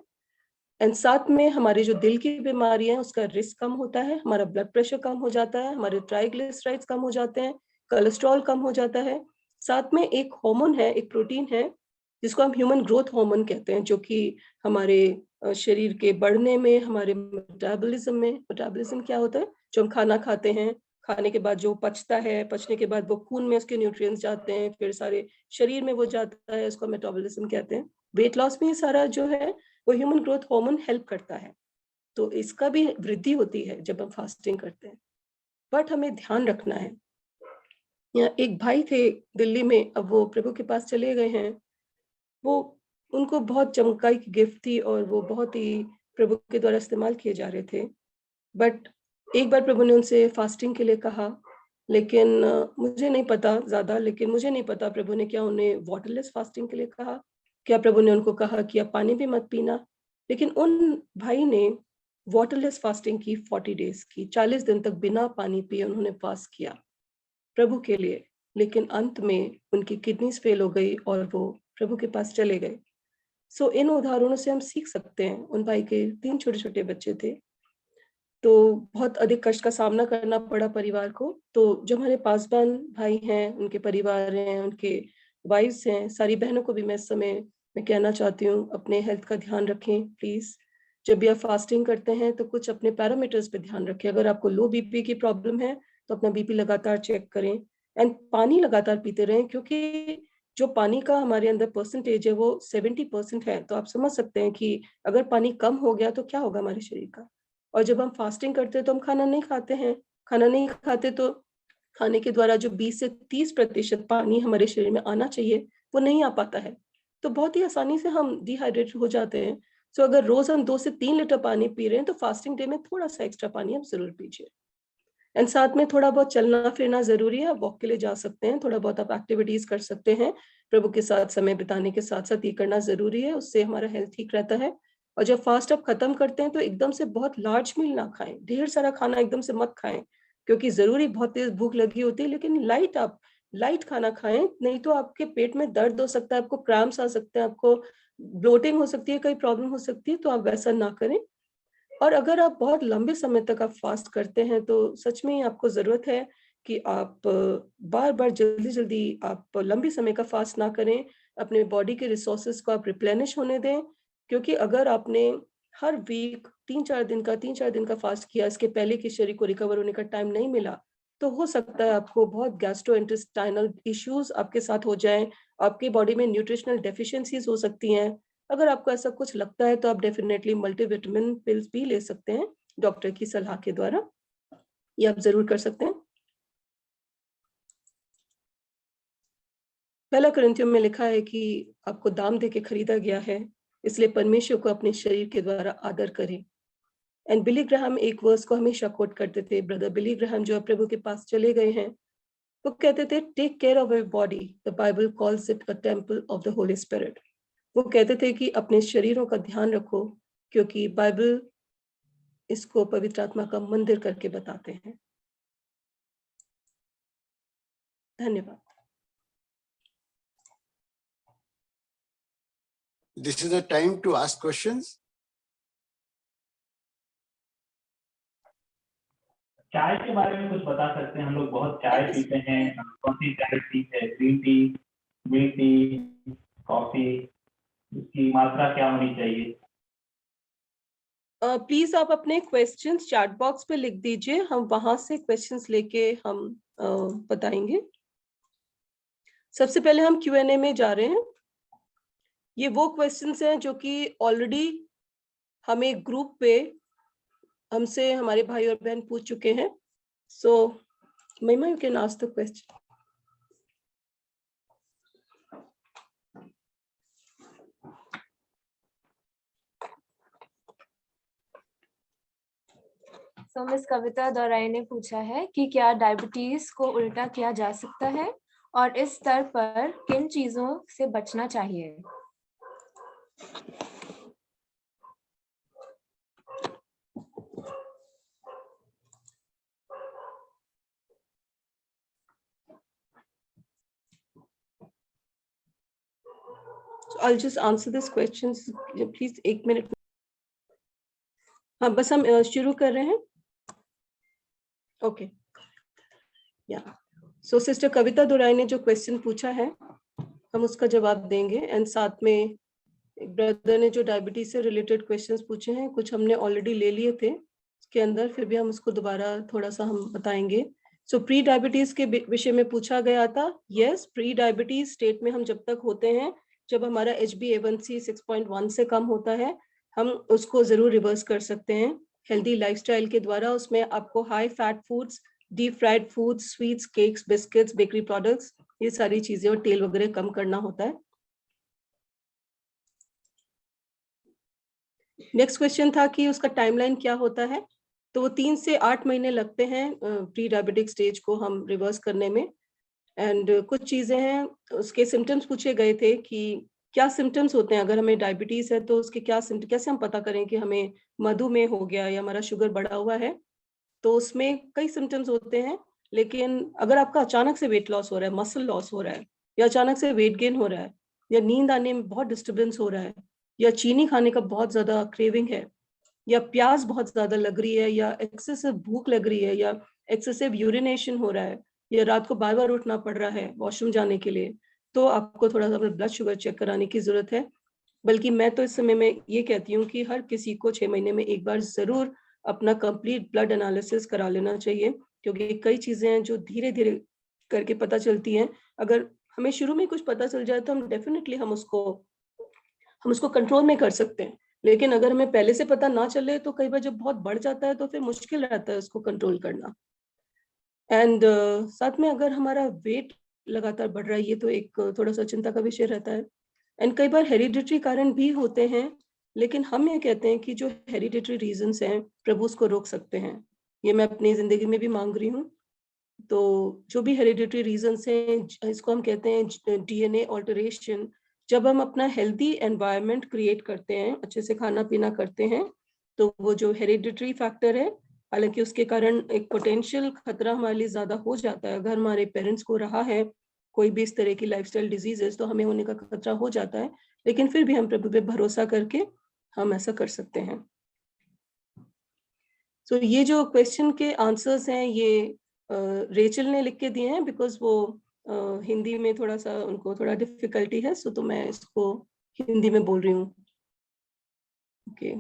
एंड साथ में हमारी जो दिल की बीमारी है उसका रिस्क कम होता है, हमारा ब्लड प्रेशर कम हो जाता है, हमारे ट्राइग्लिसराइड्स कम हो जाते हैं, कोलेस्ट्रॉल कम हो जाता है। साथ में एक हार्मोन है, एक प्रोटीन है जिसको हम ह्यूमन ग्रोथ हार्मोन कहते हैं, जो कि हमारे शरीर के बढ़ने में, हमारे मेटाबॉलिज्म क्या होता है, जो हम खाना खाते हैं, खाने के बाद जो पचता है, पचने के बाद वो खून में उसके न्यूट्रिएंट्स जाते हैं, फिर सारे शरीर में वो जाता है, उसको मेटाबॉलिज्म कहते हैं। वेट लॉस में ये सारा जो है वो ह्यूमन ग्रोथ हार्मोन हेल्प करता है। तो इसका भी वृद्धि होती है जब हम फास्टिंग करते हैं। बट हमें ध्यान रखना है। यहाँ एक भाई थे दिल्ली में, अब वो प्रभु के पास चले गए हैं। वो उनको बहुत चमत्कारी की गिफ्ट थी और वो बहुत ही प्रभु के द्वारा इस्तेमाल किए जा रहे थे। बट एक बार प्रभु ने उनसे फास्टिंग के लिए कहा, लेकिन मुझे नहीं पता ज्यादा, लेकिन मुझे नहीं पता प्रभु ने क्या उन्हें वाटरलेस फास्टिंग के लिए कहा, क्या प्रभु ने उनको कहा कि आप पानी भी मत पीना। लेकिन उन भाई ने वाटरलेस फास्टिंग की 40 डेज की, 40 दिन तक बिना पानी पिए उन्होंने फास्ट किया प्रभु के लिए। लेकिन अंत में उनकी किडनीज फेल हो गई और वो प्रभु के पास चले गए। सो इन उदाहरणों से हम सीख सकते हैं। उन भाई के 3 छोटे छोटे बच्चे थे, तो बहुत अधिक कष्ट का सामना करना पड़ा परिवार को। तो जो हमारे पासवान भाई हैं, उनके परिवार हैं, उनके वाइफ्स हैं, सारी बहनों को भी मैं इस समय मैं कहना चाहती हूँ, अपने हेल्थ का ध्यान रखें प्लीज। जब भी आप फास्टिंग करते हैं तो कुछ अपने पैरामीटर्स पे ध्यान रखें। अगर आपको लो बीपी की प्रॉब्लम है तो अपना बीपी लगातार चेक करें एंड पानी लगातार पीते रहें, क्योंकि जो पानी का हमारे अंदर परसेंटेज है वो 70% है। तो आप समझ सकते हैं कि अगर पानी कम हो गया तो क्या होगा हमारे शरीर का। और जब हम फास्टिंग करते हैं तो हम खाना नहीं खाते हैं, खाना नहीं खाते तो खाने के द्वारा जो 20 से 30% पानी हमारे शरीर में आना चाहिए वो नहीं आ पाता है, तो बहुत ही आसानी से हम डिहाइड्रेट हो जाते हैं। सो अगर रोज हम 2 से 3 लीटर पानी पी रहे हैं तो फास्टिंग डे में थोड़ा सा एक्स्ट्रा पानी आप जरूर पीजिए। एंड साथ में थोड़ा बहुत चलना फिरना जरूरी है, आप वॉक के लिए जा सकते हैं, थोड़ा बहुत आप एक्टिविटीज कर सकते हैं, प्रभु के साथ समय बिताने के साथ साथ ये करना जरूरी है, उससे हमारा हेल्थ ठीक रहता है। और जब फास्ट आप खत्म करते हैं तो एकदम से बहुत लार्ज मील ना खाएं, ढेर सारा खाना एकदम से मत खाएं, क्योंकि जरूरी बहुत तेज भूख लगी होती है, लेकिन लाइट खाना खाएं, नहीं तो आपके पेट में दर्द हो सकता है, आपको क्रैम्प्स आ सकते हैं, आपको ब्लोटिंग हो सकती है, कई प्रॉब्लम हो सकती है, तो आप वैसा ना करें। और अगर आप बहुत लंबे समय तक आप फास्ट करते हैं तो सच में ही आपको जरूरत है कि आप बार बार जल्दी जल्दी आप लंबे समय का फास्ट ना करें, अपने बॉडी के रिसोर्सेज को आप रिप्लेनिश होने दें। क्योंकि अगर आपने हर वीक 3-4 दिन का फास्ट किया, इसके पहले कि शरीर को रिकवर होने का टाइम नहीं मिला, तो हो सकता है आपको बहुत गैस्ट्रोइंटेस्टाइनल इश्यूज आपके साथ हो जाएं, आपकी बॉडी में न्यूट्रिशनल डेफिशिएंसीज हो सकती हैं। अगर आपको ऐसा कुछ लगता है तो आप डेफिनेटली मल्टीविटामिन पिल्स भी ले सकते हैं डॉक्टर की सलाह के द्वारा, ये आप जरूर कर सकते हैं। पहला कुरिन्थियों में लिखा है कि आपको दाम दे के खरीदा गया है, इसलिए परमेश्वर को अपने शरीर के द्वारा आदर करें। एंड बिली ग्राहम एक वर्स को हमेशा कोट करते थे, ब्रदर बिली ग्राहम जो प्रभु के पास चले गए हैं, वो कहते थे take care of your body, the Bible calls it a temple of the holy spirit. वो कहते थे कि अपने शरीरों का ध्यान रखो, क्योंकि बाइबल इसको पवित्र आत्मा का मंदिर करके बताते हैं। धन्यवाद। This is the time to ask questions. चाय के बारे में कुछ बता सकते हैं? हम लोग बहुत चाय पीते हैं, कौन सी चाय ठीक है? Green tea, milk tea, coffee, इसकी मात्रा क्या होनी चाहिए? प्लीज आप अपने क्वेश्चंस चैट बॉक्स पे लिख दीजिए, हम वहां से क्वेश्चंस लेके हम बताएंगे। सबसे पहले हम Q&A में जा रहे हैं। ये वो क्वेश्चंस हैं जो कि ऑलरेडी हमें ग्रुप पे हमसे हमारे भाई और बहन पूछ चुके हैं। So Mahima, you can ask the question. So miss Kavita Dorai ने पूछा है कि क्या डायबिटीज को उल्टा किया जा सकता है और इस स्तर पर किन चीजों से बचना चाहिए? I'll just answer this question. Please, 1 minute. हाँ, बस हम शुरू कर रहे हैं। ओके, या सो सिस्टर कविता दुराई ने जो क्वेश्चन पूछा है हम उसका जवाब देंगे। एंड साथ में एक ब्रदर ने जो डायबिटीज से रिलेटेड क्वेश्चंस पूछे हैं, कुछ हमने ऑलरेडी ले लिए थे उसके अंदर, फिर भी हम उसको दोबारा थोड़ा सा हम बताएंगे। सो प्री डायबिटीज के विषय में पूछा गया था। यस, प्री डायबिटीज स्टेट में हम जब तक होते हैं, जब हमारा HbA1c 6.1 से कम होता है, हम उसको जरूर रिवर्स कर सकते हैं हेल्दी लाइफस्टाइल के द्वारा। उसमें आपको high fat foods, deep fried foods, sweets, cakes, biscuits, bakery products, ये सारी चीजें और तेल वगैरह कम करना होता है। नेक्स्ट क्वेश्चन था कि उसका टाइमलाइन क्या होता है। तो वो 3 से 8 महीने लगते हैं प्री डायबिटिक स्टेज को हम रिवर्स करने में। एंड कुछ चीजें हैं, उसके सिम्टम्स पूछे गए थे कि क्या सिम्टम्स होते हैं अगर हमें डायबिटीज है, तो उसके क्या सिम्टम, कैसे हम पता करें कि हमें मधुमेह हो गया या हमारा शुगर बढ़ा हुआ है। तो उसमें कई सिम्टम्स होते हैं, लेकिन अगर आपका अचानक से वेट लॉस हो रहा है, मसल लॉस हो रहा है, या अचानक से वेट गेन हो रहा है, या नींद आने में बहुत डिस्टर्बेंस हो रहा है, या चीनी खाने का बहुत ज्यादा क्रेविंग है, या प्यास बहुत ज्यादा लग रही है, या एक्सेसिव भूख लग रही है, या एक्सेसिव यूरिनेशन हो रहा है, या रात को बार बार उठना पड़ रहा है वॉशरूम जाने के लिए, तो आपको थोड़ा सा ब्लड शुगर चेक कराने की जरूरत है। बल्कि मैं तो इस समय में ये कहती हूँ कि हर किसी को 6 महीने में एक बार जरूर अपना कंप्लीट ब्लड एनालिसिस करा लेना चाहिए, क्योंकि कई चीजें हैं जो धीरे धीरे करके पता चलती हैं। अगर हमें शुरू में कुछ पता चल जाए तो हम डेफिनेटली हम उसको कंट्रोल में कर सकते हैं, लेकिन अगर हमें पहले से पता ना चले तो कई बार जब बहुत बढ़ जाता है तो फिर मुश्किल रहता है उसको कंट्रोल करना। एंड साथ में अगर हमारा वेट लगातार बढ़ रहा है, ये तो एक थोड़ा सा चिंता का विषय रहता है। एंड कई बार हेरिडिटरी कारण भी होते हैं, लेकिन हम ये कहते हैं कि जो हेरिडिटरी रीजंस हैं प्रभु उसको रोक सकते हैं। ये मैं अपनी जिंदगी में भी मांग रही हूँ। तो जो भी हेरिडिटरी रीजंस हैं, इसको हम कहते हैं डीएनए ऑल्टरेशन। जब हम अपना हेल्दी एनवायरनमेंट क्रिएट करते हैं, अच्छे से खाना पीना करते हैं, तो वो जो हेरिडिटरी फैक्टर है, हालांकि उसके कारण एक पोटेंशियल खतरा हमारे लिए ज्यादा हो जाता है। अगर हमारे पेरेंट्स को रहा है कोई भी इस तरह की लाइफस्टाइल डिजीजेस तो हमें होने का खतरा हो जाता है, लेकिन फिर भी हम प्रभु पे भरोसा करके हम ऐसा कर सकते हैं। तो ये जो क्वेश्चन के आंसर्स हैं ये रेचल ने लिख के दिए हैं, बिकॉज वो हिंदी में थोड़ा सा उनको थोड़ा डिफिकल्टी है, सो तो मैं इसको हिंदी में बोल रही हूँ। ओके।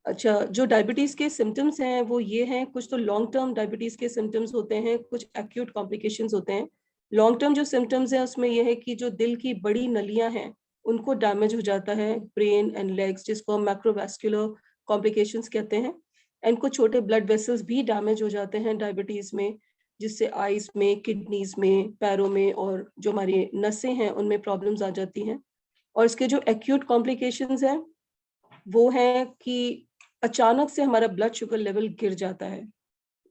अच्छा, जो डायबिटीज के सिम्टम्स हैं वो ये हैं, कुछ तो लॉन्ग टर्म डायबिटीज के सिम्टम्स होते हैं, कुछ एक्यूट कॉम्प्लिकेशंस होते हैं। लॉन्ग टर्म जो सिम्टम्स हैं उसमें यह है कि जो दिल की बड़ी नलियां हैं उनको डैमेज हो जाता है, ब्रेन एंड लेग्स, जिसको हम मैक्रोवास्कुलर कॉम्प्लिकेशंस कहते हैं। एंड कुछ छोटे ब्लड वेसल्स भी डैमेज हो जाते हैं डायबिटीज में, जिससे आईज में, किडनीज में, पैरों में और जो हमारी नसें हैं उनमें प्रॉब्लम्स आ जाती हैं। और इसके जो एक्यूट कॉम्प्लिकेशंस हैं वो है कि अचानक से हमारा ब्लड शुगर लेवल गिर जाता है,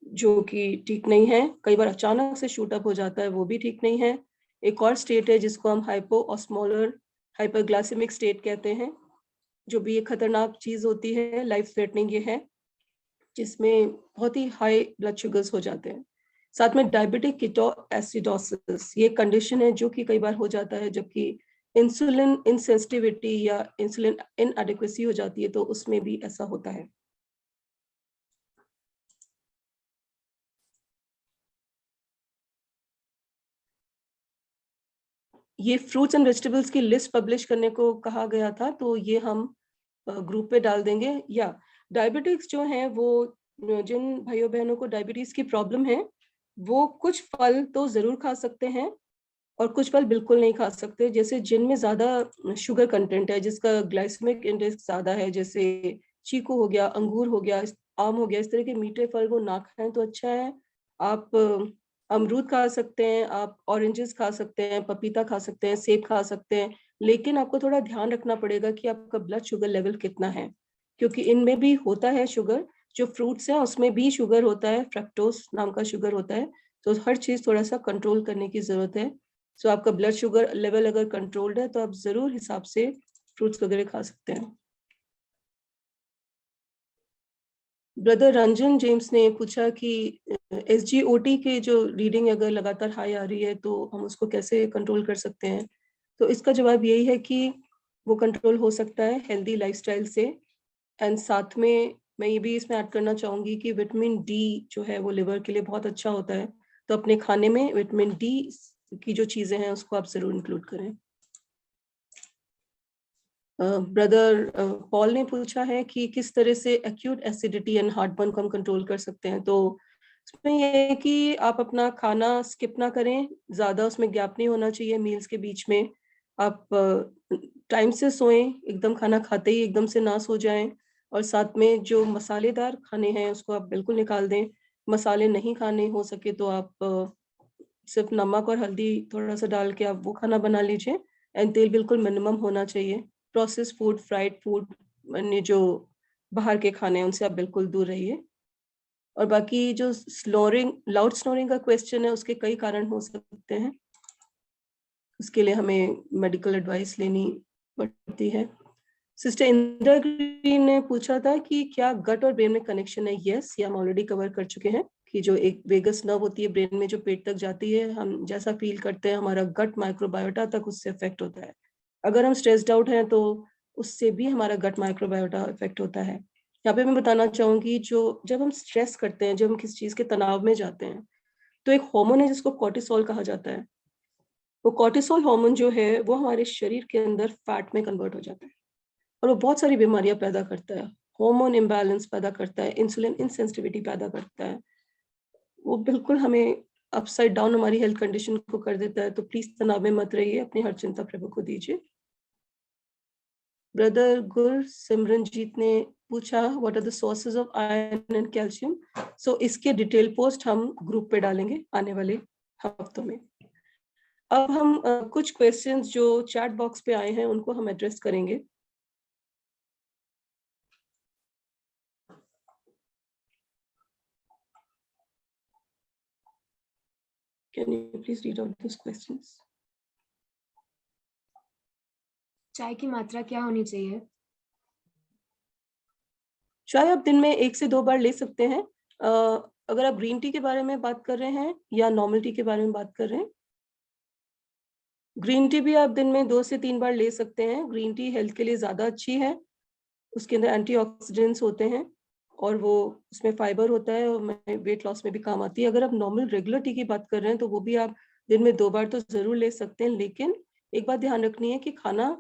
जो कि ठीक नहीं है। कई बार अचानक से शूट अप हो जाता है, वो भी ठीक नहीं है। एक और स्टेट है जिसको हम हाइपोऑस्मोलर हाइपरग्लाइसेमिक स्टेट कहते हैं, जो भी एक खतरनाक चीज होती है, लाइफ थ्रेटनिंग ये है, जिसमें बहुत ही हाई ब्लड शुगर्स हो जाते हैं। साथ में डायबिटिक कीटोएसिडोसिस, ये कंडीशन है जो कि कई बार हो जाता है जबकि इंसुलिन इनसेंसिटिविटी या इंसुलिन इनएडिक्वेसी हो जाती है, तो उसमें भी ऐसा होता है। ये फ्रूट्स एंड वेजिटेबल्स की लिस्ट पब्लिश करने को कहा गया था, तो ये हम ग्रुप पे डाल देंगे। या डायबिटिक्स जो है वो, जिन भाइयों बहनों को डायबिटीज की प्रॉब्लम है वो कुछ फल तो जरूर खा सकते हैं और कुछ फल बिल्कुल नहीं खा सकते। जैसे जिनमें ज्यादा शुगर कंटेंट है, जिसका ग्लाइसेमिक इंडेक्स ज्यादा है, जैसे चीकू हो गया, अंगूर हो गया, आम हो गया, इस तरह के मीठे फल वो ना खाएं तो अच्छा है। आप अमरूद खा सकते हैं, आप ऑरेंजेस खा सकते हैं, पपीता खा सकते हैं, सेब खा सकते हैं, लेकिन आपको थोड़ा ध्यान रखना पड़ेगा कि आपका ब्लड शुगर लेवल कितना है, क्योंकि इनमें भी होता है शुगर। जो फ्रूट्स हैं उसमें भी शुगर होता है, फ्रक्टोस नाम का शुगर होता है। तो हर चीज थोड़ा सा कंट्रोल करने की जरूरत है। सो आपका ब्लड शुगर लेवल अगर कंट्रोल्ड है तो आप जरूर हिसाब से फ्रूट्स वगैरह खा सकते हैं। ब्रदर रंजन जेम्स ने पूछा कि SGOT के जो रीडिंग अगर लगातार हाई आ रही है तो हम उसको कैसे कंट्रोल कर सकते हैं। तो इसका जवाब यही है कि वो कंट्रोल हो सकता है हेल्दी लाइफस्टाइल से। एंड साथ में मैं ये भी इसमें ऐड करना चाहूंगी कि विटामिन डी जो है वो लिवर के लिए बहुत अच्छा होता है, तो अपने खाने में विटामिन डी की जो चीजें हैं उसको आप जरूर इंक्लूड करें। ब्रदर पॉल ने पूछा है कि किस तरह से एक्यूट एसिडिटी एंड हार्टबर्न को हम कंट्रोल कर सकते हैं। तो उसमें यह है कि आप अपना खाना स्किप ना करें, ज्यादा उसमें गैप नहीं होना चाहिए मील्स के बीच में। आप टाइम से सोएं, एकदम खाना खाते ही एकदम से ना सो जाएं। और साथ में जो मसालेदार खाने हैं उसको आप बिल्कुल निकाल दें। मसाले नहीं खाने, हो सके तो आप सिर्फ नमक और हल्दी थोड़ा सा डाल के आप वो खाना बना लीजिए। एंड तेल बिल्कुल मिनिमम होना चाहिए। प्रोसेस फूड, फ्राइड फूड, जो बाहर के खाने हैं उनसे आप बिल्कुल दूर रहिए। और बाकी जो लाउड स्नोरिंग का क्वेश्चन है, उसके कई कारण हो सकते हैं, उसके लिए हमें मेडिकल एडवाइस लेनी पड़ती है। सिस्टर इंदिरा ग्रीन ने पूछा था कि क्या गट और ब्रेन में कनेक्शन है। यस, ये हम ऑलरेडी कवर कर चुके हैं कि जो एक वेगस नर्व होती है ब्रेन में जो पेट तक जाती है, हम जैसा फील करते हैं हमारा गट माइक्रोबायोटा तक उससे इफेक्ट होता है। अगर हम स्ट्रेस्ड आउट हैं तो उससे भी हमारा गट माइक्रोबायोटा इफेक्ट होता है। यहाँ पे मैं बताना चाहूंगी, जो जब हम स्ट्रेस करते हैं, जब हम किसी चीज के तनाव में जाते हैं, तो एक हार्मोन है जिसको कॉर्टिसोल कहा जाता है। वो कॉर्टिसोल हार्मोन जो है वो हमारे शरीर के अंदर फैट में कन्वर्ट हो जाता है और वो बहुत सारी बीमारियां पैदा करता है, हार्मोन इम्बैलेंस पैदा करता है, इंसुलिन इनसेंसिटिविटी पैदा करता है, वो बिल्कुल हमें अपसाइड डाउन हमारी हेल्थ कंडीशन को कर देता है। तो प्लीज तनाव में मत रहिए, अपनी हर चिंता प्रभु को दीजिए। ब्रदर गुर सिमरनजीत ने पूछा what are the sources of iron and calcium. So इसके डिटेल पोस्ट हम ग्रुप पे डालेंगे आने वाले हफ्तों में। अब हम कुछ क्वेश्चंस जो चैट बॉक्स पे आए हैं उनको हम एड्रेस करेंगे। Can you please read out those questions? चाय की मात्रा क्या होनी चाहिए? चाय आप दिन में 1 से 2 बार ले सकते हैं। अगर आप ग्रीन टी के बारे में बात कर रहे हैं या नॉर्मल टी के बारे में बात कर रहे हैं, ग्रीन टी भी आप दिन में 2 से 3 बार ले सकते हैं। ग्रीन टी हेल्थ के लिए ज्यादा अच्छी है, उसके अंदर एंटीऑक्सीडेंट्स होते हैं और वो उसमें फाइबर होता है और वेट लॉस में भी काम आती है। अगर आप नॉर्मल रेगुलर टी की बात कर रहे हैं तो वो भी आप दिन में 2 बार तो जरूर ले सकते हैं, लेकिन एक बात ध्यान रखनी है कि खाना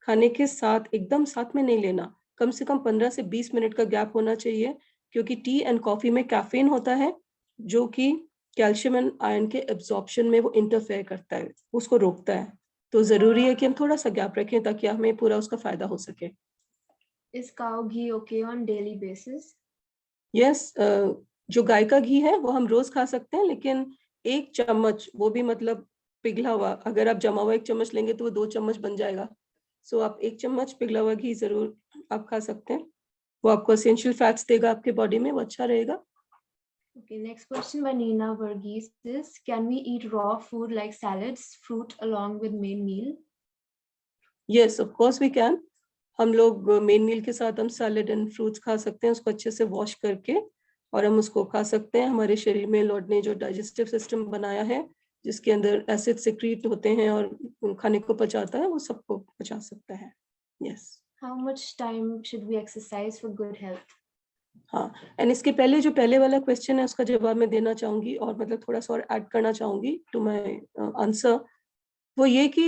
खाने के साथ एकदम साथ में नहीं लेना, कम से कम 15 से 20 मिनट का गैप होना चाहिए, क्योंकि टी एंड कॉफी में कैफीन होता है जो कि कैल्शियम एंड आयरन के एब्जॉर्प्शन में वो इंटरफेयर करता है, उसको रोकता है। तो जरूरी है कि हम थोड़ा सा गैप रखें ताकि हमें पूरा उसका फायदा हो सके। Is cow ghee okay on daily basis? Yes, जो गाय का घी है वो हम रोज खा सकते हैं, लेकिन 1 चम्मच, वो भी मतलब पिघला हुआ, अगर आप जमा हुआ 1 चम्मच लेंगे तो वो 2 चम्मच बन जाएगा। सो आप 1 चम्मच पिघला हुआ घी जरूर आप खा सकते हैं, वो आपको एसेंशियल फैट्स देगा आपके बॉडी में, वो अच्छा रहेगा। Okay, next question by Nina Varghese is, can we eat raw food like salads, fruit along with main meal? Yes, of course we can. हम लोग मेन मील के साथ हम सैलेड एंड फ्रूट्स खा सकते हैं, उसको अच्छे से वॉश करके, और हम उसको खा सकते हैं। हमारे शरीर में लॉर्ड ने जो डाइजेस्टिव सिस्टम बनाया है जिसके अंदर एसिड सिक्रीट होते हैं और खाने को पचाता है, वो सबको पचा सकता है। Yes. How much time should we exercise for good health? हाँ, एंड इसके पहले जो पहले वाला क्वेश्चन है उसका जवाब मैं देना चाहूंगी और मतलब थोड़ा सा और ऐड करना चाहूंगी टू माय आंसर। वो ये कि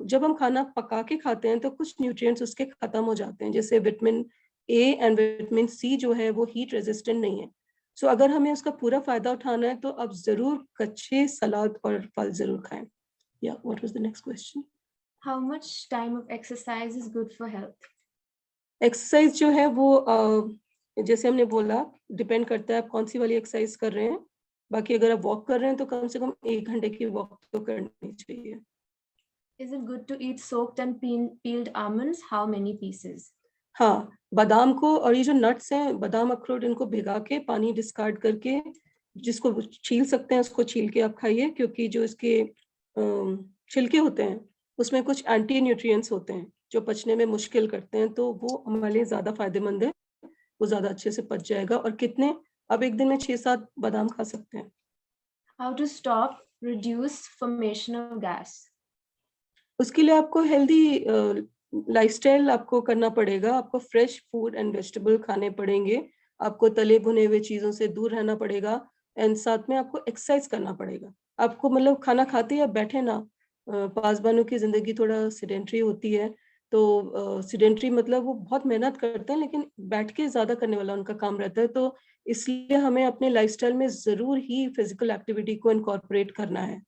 जब हम खाना पका के खाते हैं तो कुछ न्यूट्रिएंट्स उसके खत्म हो जाते हैं, जैसे vitamin A and vitamin C जो है वो हीट रेजिस्टेंट नहीं है। सो अगर हमें उसका पूरा फायदा उठाना है तो आप जरूर कच्चे सलाद और फल जरूर खाएं। या what was the next question? How much time of exercise is good for health? Exercise जो है वो जैसे हमने बोला डिपेंड करता है आप कौन सी वाली एक्सरसाइज कर रहे हैं। बाकी अगर आप वॉक कर रहे हैं तो कम से कम 1 घंटे की वॉक तो करनी चाहिए। Is it good to eat soaked and peeled almonds? How many pieces? हाँ, बादाम को और ये जो नट्स हैं, बादाम अखरोट, इनको भिगा के पानी डिस्कार्ड करके जिसको छील सकते हैं उसको छील के आप खाइए, क्योंकि जो इसके छिलके होते हैं उसमें कुछ एंटी न्यूट्रिएंट्स होते हैं जो पचने में मुश्किल करते हैं, तो वो हमारे लिए ज्यादा फायदेमंद है, वो ज्यादा अच्छे से पच जाएगा। और कितने, अब एक दिन में 6-7 बादाम खा सकते हैं। How to stop reduce formation of gas? उसके लिए आपको हेल्दी लाइफस्टाइल आपको करना पड़ेगा, आपको फ्रेश फूड एंड वेजिटेबल खाने पड़ेंगे, आपको तले भुने हुए चीजों से दूर रहना पड़ेगा, एंड साथ में आपको एक्सरसाइज करना पड़ेगा। आपको मतलब खाना खाते या बैठे ना, पासबानों की जिंदगी थोड़ा सीडेंट्री होती है, तो सीडेंट्री मतलब वो बहुत मेहनत करते हैं लेकिन बैठ के ज्यादा करने वाला उनका काम रहता है, तो इसलिए हमें अपने लाइफस्टाइल में जरूर ही फिजिकल एक्टिविटी को इनकॉर्पोरेट करना है,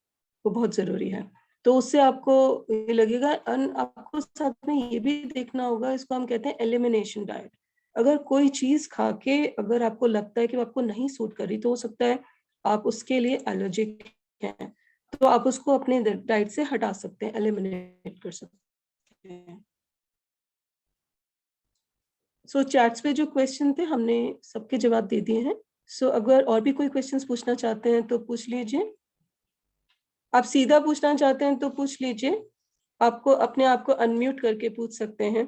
वो बहुत जरूरी है। तो उससे आपको ये लगेगा, आपको साथ में ये भी देखना होगा, इसको हम कहते हैं एलिमिनेशन डाइट। अगर कोई चीज खा के अगर आपको लगता है कि वो आपको नहीं सूट कर रही, तो हो सकता है आप उसके लिए एलर्जिक हैं, तो आप उसको अपने डाइट से हटा सकते हैं, एलिमिनेट कर सकते हैं। सो चैट्स पे जो क्वेश्चन थे हमने सबके जवाब दे दिए हैं। सो अगर और भी कोई क्वेश्चंस पूछना चाहते हैं तो पूछ लीजिए। आप सीधा पूछना चाहते हैं तो पूछ लीजिए, आपको अपने आप को अनम्यूट करके पूछ सकते हैं।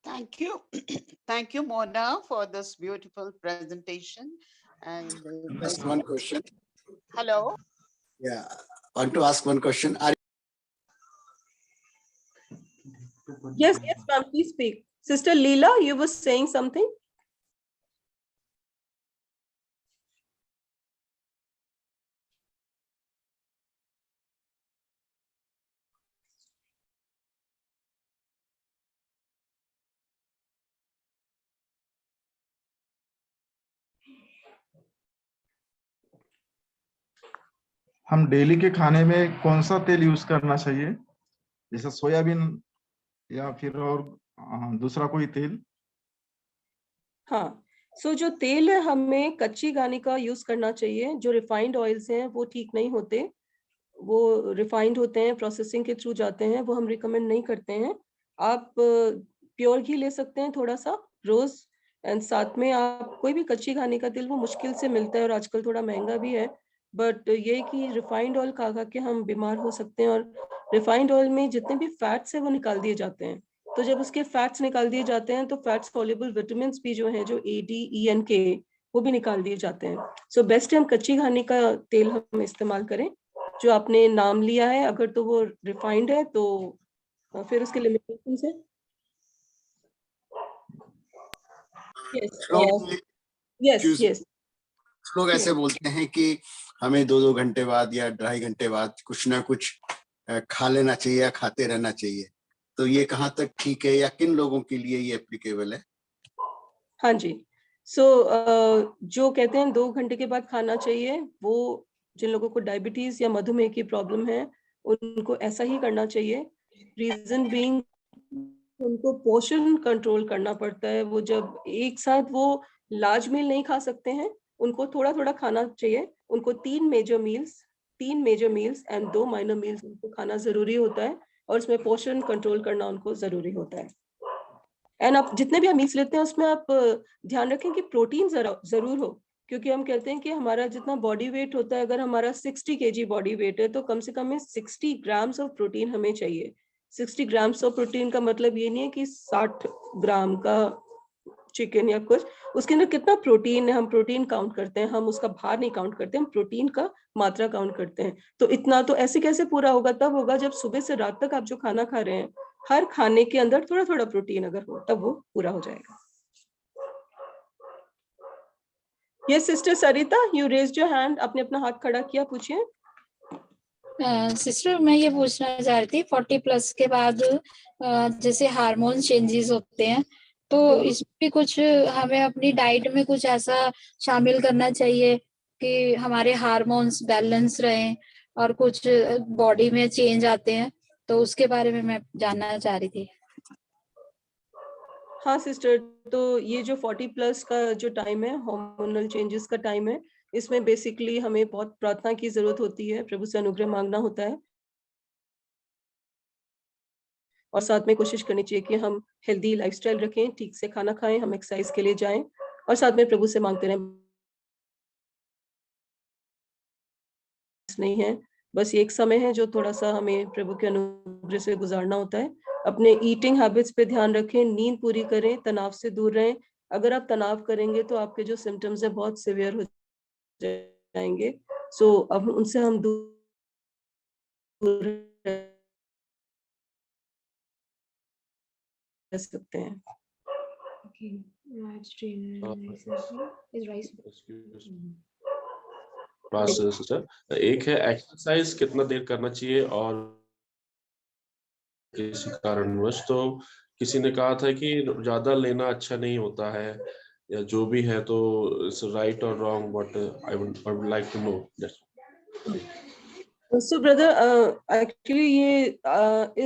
Thank you. Thank you, Mona, for this beautiful presentation. And Just one question. Hello. Yeah, want to ask one question. Yes, ma'am, please speak. Sister Leela, you were saying something? हम daily के खाने में कौन सा तेल use करना चाहिए, जैसे सोयाबीन या फिर और दूसरा कोई तेल? हाँ, सो जो तेल है हमें कच्ची घानी का यूज करना चाहिए। जो रिफाइंड ऑयल्स हैं वो ठीक नहीं होते, वो रिफाइंड होते हैं, प्रोसेसिंग के थ्रू जाते हैं, वो हम रिकमेंड नहीं करते हैं। आप प्योर घी ले सकते हैं थोड़ा सा रोज, एंड साथ में आप कोई भी कच्ची घानी का तेल, वो मुश्किल से मिलता है और आजकल थोड़ा महंगा भी है, बट ये कि रिफाइंड ऑयल खा खा के हम बीमार हो सकते हैं, और रिफाइंड ऑयल में जितने भी फैट्स हैं वो निकाल दिए जाते हैं। तो जब उसके फैट्स निकाल दिए जाते हैं तो फैट सॉल्युबल विटामिन भी जो हैं, जो A, D, E and K, वो भी निकाल दिए जाते हैं। सो बेस्ट है हम कच्ची घानी का तेल हम इस्तेमाल करें। जो आपने नाम लिया है, अगर तो वो रिफाइंड है तो फिर उसके लिमिटेशंस है। यस, लोग ऐसे बोलते हैं कि हमें 2-2 घंटे बाद या 2.5 घंटे बाद कुछ ना कुछ खा लेना चाहिए या खाते रहना चाहिए, तो ये कहाँ तक ठीक है या किन लोगों के लिए ये एप्लीकेबल है? हाँ जी, सो जो कहते हैं 2 घंटे के बाद खाना चाहिए, वो जिन लोगों को डायबिटीज या मधुमेह की प्रॉब्लम है उनको ऐसा ही करना चाहिए। रीजन बीइंग उनको पोषण कंट्रोल करना पड़ता है। वो जब एक साथ वो लार्ज मील नहीं खा सकते हैं, उनको थोड़ा थोड़ा खाना चाहिए। उनको 3 major meals and 2 minor meals उनको खाना जरूरी होता है, और उसमें पोषण कंट्रोल करना उनको जरूरी होता है। एंड आप जितने भी मील्स लेते हैं उसमें आप ध्यान रखें कि प्रोटीन जरूर हो, क्योंकि हम कहते हैं कि हमारा जितना बॉडी वेट होता है, अगर हमारा 60 kg बॉडी वेट है तो कम से कम 60 ग्राम्स ऑफ प्रोटीन हमें चाहिए। 60 ग्राम्स ऑफ प्रोटीन का मतलब ये नहीं है कि 60 ग्राम का चिकन या कुछ, उसके अंदर कितना प्रोटीन है हम प्रोटीन काउंट करते हैं, हम उसका भार नहीं काउंट करते, हम प्रोटीन का मात्रा काउंट करते हैं। तो इतना तो ऐसे कैसे पूरा होगा? तब होगा जब सुबह से रात तक आप जो खाना खा रहे हैं, हर खाने के अंदर थोड़ा थोड़ा प्रोटीन अगर हो, तब वो पूरा हो जाएगा। Yes sister Sarita, you raised your hand, आपने अपना हाथ खड़ा किया, पूछिए। सिस्टर मैं ये पूछना चाह रही थी, 40+ के बाद जैसे हार्मोन चेंजेस होते हैं, तो इसमें भी कुछ हमें अपनी डाइट में कुछ ऐसा शामिल करना चाहिए कि हमारे हार्मोन्स बैलेंस रहें, और कुछ बॉडी में चेंज आते हैं, तो उसके बारे में मैं जानना चाह रही थी। हाँ सिस्टर, तो ये जो 40+ का जो टाइम है, हार्मोनल चेंजेस का टाइम है, इसमें बेसिकली हमें बहुत प्रार्थना की जरूरत होती है, प्रभु से अनुग्रह मांगना होता है, और साथ में कोशिश करनी चाहिए कि हम हेल्दी लाइफस्टाइल रखें, ठीक से खाना खाएं, हम एक्सरसाइज के लिए जाएं, और साथ में प्रभु से मांगते रहें। नहीं है, बस ये एक समय है जो थोड़ा सा हमें प्रभु के अनुग्रह से गुजारना होता है। अपने ईटिंग हैबिट्स पे ध्यान रखें, नींद पूरी करें, तनाव से दूर रहें। अगर आप तनाव करेंगे तो आपके जो सिम्टम्स है बहुत सिवियर हो जाएंगे, सो अब उनसे हम दूर रह सकते हैं। एक है एक्सरसाइज कितना देर करना चाहिए, और किसी कारणवश तो किसी ने कहा था कि ज्यादा लेना अच्छा नहीं होता है, या जो भी है, तो इट्स राइट और wrong, but I would like to know that's. So brother, actually ये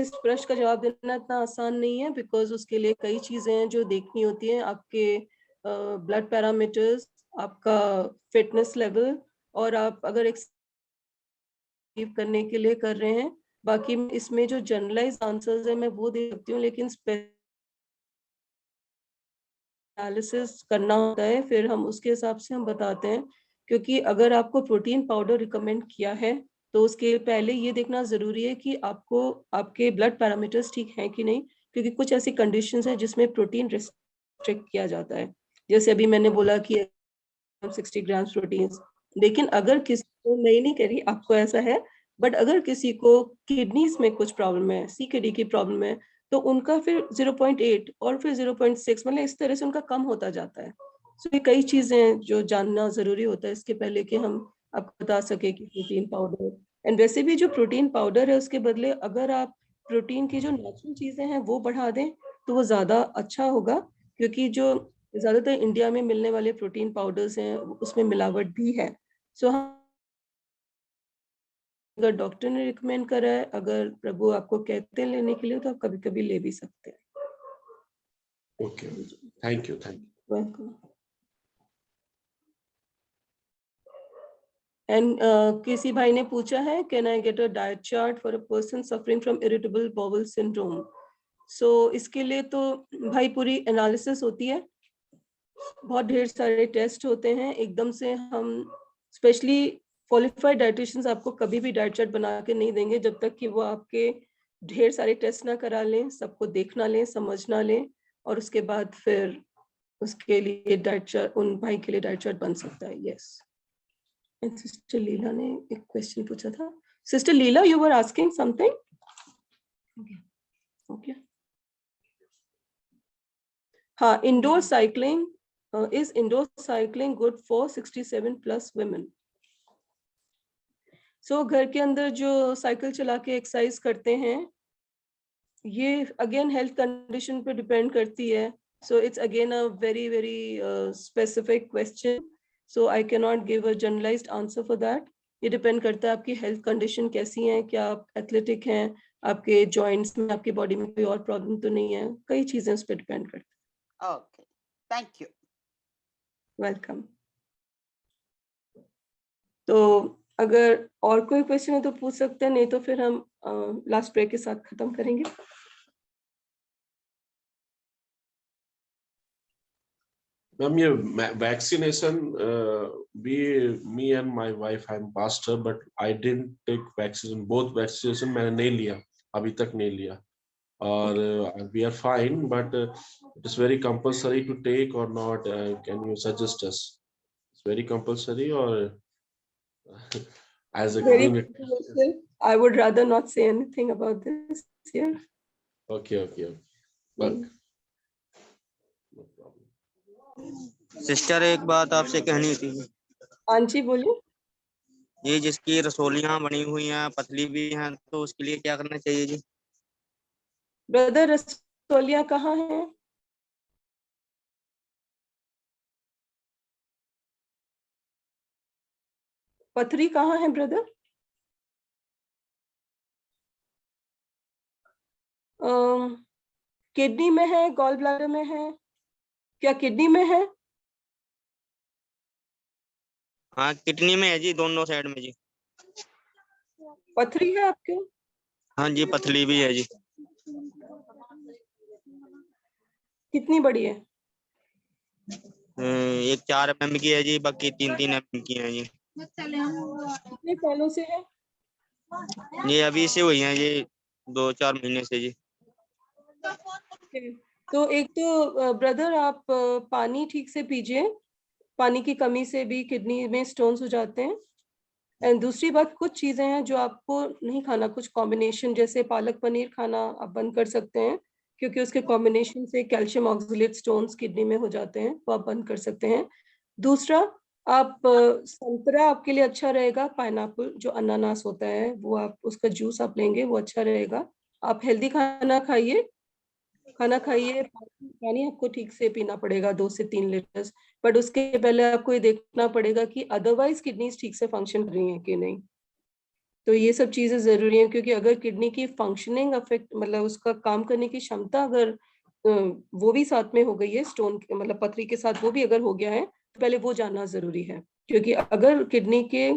इस प्रश्न का जवाब देना इतना आसान नहीं है, बिकॉज उसके लिए कई चीजें हैं जो देखनी होती हैं, आपके ब्लड पैरामीटर्स, आपका फिटनेस लेवल, और आप अगर एक्सरसाइज करने के लिए कर रहे हैं। बाकी इसमें जो जनरलाइज आंसर्स है मैं वो दे सकती हूँ, लेकिन एनालिसिस करना होता है, फिर हम उसके हिसाब से हम बताते हैं। क्योंकि अगर आपको प्रोटीन पाउडर रिकमेंड किया है तो उसके पहले ये देखना जरूरी है कि आपको आपके ब्लड पैरामीटर्स ठीक हैं कि नहीं, क्योंकि कुछ ऐसी कंडीशंस हैं जिसमें प्रोटीन रिस्ट्रिक्ट किया जाता है। जैसे अभी मैंने बोला कि 60 ग्राम प्रोटीन, लेकिन अगर किसी को, नहीं कह रही आपको ऐसा है, बट अगर किसी को किडनीज में कुछ प्रॉब्लम है, CKD की प्रॉब्लम है, तो उनका फिर 0.8 और फिर 0.6, मतलब इस तरह से उनका कम होता जाता है। तो ये कई चीजें जो जानना जरूरी होता है इसके पहले कि हम आपको बता सके कि प्रोटीन पाउडर, एंड वैसे भी जो प्रोटीन पाउडर है उसके बदले अगर आप प्रोटीन की जो नेचुरल चीजें हैं वो बढ़ा दें तो वो ज्यादा अच्छा होगा, क्योंकि जो ज्यादातर इंडिया में मिलने वाले प्रोटीन पाउडर्स हैं उसमें मिलावट भी है। सो अगर डॉक्टर ने रिकमेंड करा है, अगर प्रभु आपको कहते हैं लेने के लिए, तो आप कभी कभी ले भी सकते हैं। Okay, thank you. Welcome. And किसी भाई ने पूछा है, can I get a diet chart for a person suffering from irritable bowel syndrome? So इसके लिए तो भाई पूरी एनालिसिस होती है, बहुत ढेर सारे टेस्ट होते हैं। एकदम से हम स्पेशली क्वालिफाइड डाइटिशियंस आपको कभी भी डाइट चार्ट बना के नहीं देंगे जब तक कि वो आपके ढेर सारे टेस्ट ना करा लें, सबको देखना लें, समझना लें, और उसके बाद फिर उसके लिए डाइट चार्ट, उन भाई के लिए डाइट चार्ट बन सकता है। यस। सिस्टर लीला ने एक क्वेश्चन पूछा था। Sister Leela, you were asking something? Okay. हाँ, indoor cycling, is indoor cycling good for 67 plus women? So घर के अंदर जो साइकिल चला के एक्सरसाइज करते हैं, ये अगेन हेल्थ कंडीशन पे डिपेंड करती है। So it's again a very specific question. So I cannot give a generalized answer for that. ये डिपेंड करता है आपकी हेल्थ कंडीशन कैसी है, क्या आप एथलेटिक हैं, आपके जॉइंट्स में, आपकी बॉडी में कोई और प्रॉब्लम तो नहीं है, कई चीजें उस पर डिपेंड करती है। Okay, thank you. वेलकम। तो अगर और कोई क्वेश्चन है तो पूछ सकते हैं, नहीं तो फिर हम लास्ट ब्रेक के साथ खत्म करेंगे। मैम, ये vaccination, me and my wife, I'm pastor, but I didn't take vaccination. Both vaccination मैंने नहीं लिया, अभी तक नहीं लिया, और we are fine, but it is very compulsory to take or not? Can you suggest us? It's very compulsory or as a Very unit? controversial. I would rather not say anything about this here. Okay. But no problem. Sister, एक बात आपसे कहनी थी। हाँ जी, बोलिए। ये जिसकी रसोलियां बनी हुई हैं, पतली भी हैं, तो उसके लिए क्या करना चाहिए जी? ब्रदर, रसोलियां कहाँ हैं? पथरी कहाँ है ब्रदर? किडनी में है, गॉल ब्लैडर में है? क्या किडनी में है? हाँ, किडनी में है जी, दोनों साइड में जी। पथरी है आपके? हाँ जी, पतली भी है जी। कितनी बड़ी है? एक 4 mm की है जी, बाकी 3-3 mm की है जी। कितने सालों से है? ये अभी से हुई है जी, 2-4 महीने से जी। तो एक तो ब्रदर आप पानी ठीक से पीजिए, पानी की कमी से भी किडनी में स्टोन्स हो जाते हैं। एंड दूसरी बात, कुछ चीजें हैं जो आपको नहीं खाना, कुछ कॉम्बिनेशन, जैसे पालक पनीर खाना आप बंद कर सकते हैं, क्योंकि उसके कॉम्बिनेशन से कैल्शियम ऑक्सलेट स्टोन्स किडनी में हो जाते हैं, वो आप बंद कर सकते हैं। दूसरा, आप संतरा आपके लिए अच्छा रहेगा, पाइनएप्पल जो अनानास होता है वो आप उसका जूस आप लेंगे, वो अच्छा रहेगा। आप हेल्दी खाना खाइए, पानी आपको ठीक से पीना पड़ेगा 2 से 3 लीटर, बट उसके पहले आपको ये देखना पड़ेगा कि अदरवाइज किडनीज ठीक से फंक्शन कर रही हैं कि नहीं। तो ये सब चीजें जरूरी हैं, क्योंकि अगर किडनी की फंक्शनिंग अफेक्ट, मतलब उसका काम करने की क्षमता अगर वो भी साथ में हो गई है, स्टोन मतलब पथरी के साथ वो भी अगर हो गया है, तो पहले वो जानना जरूरी है। क्योंकि अगर किडनी के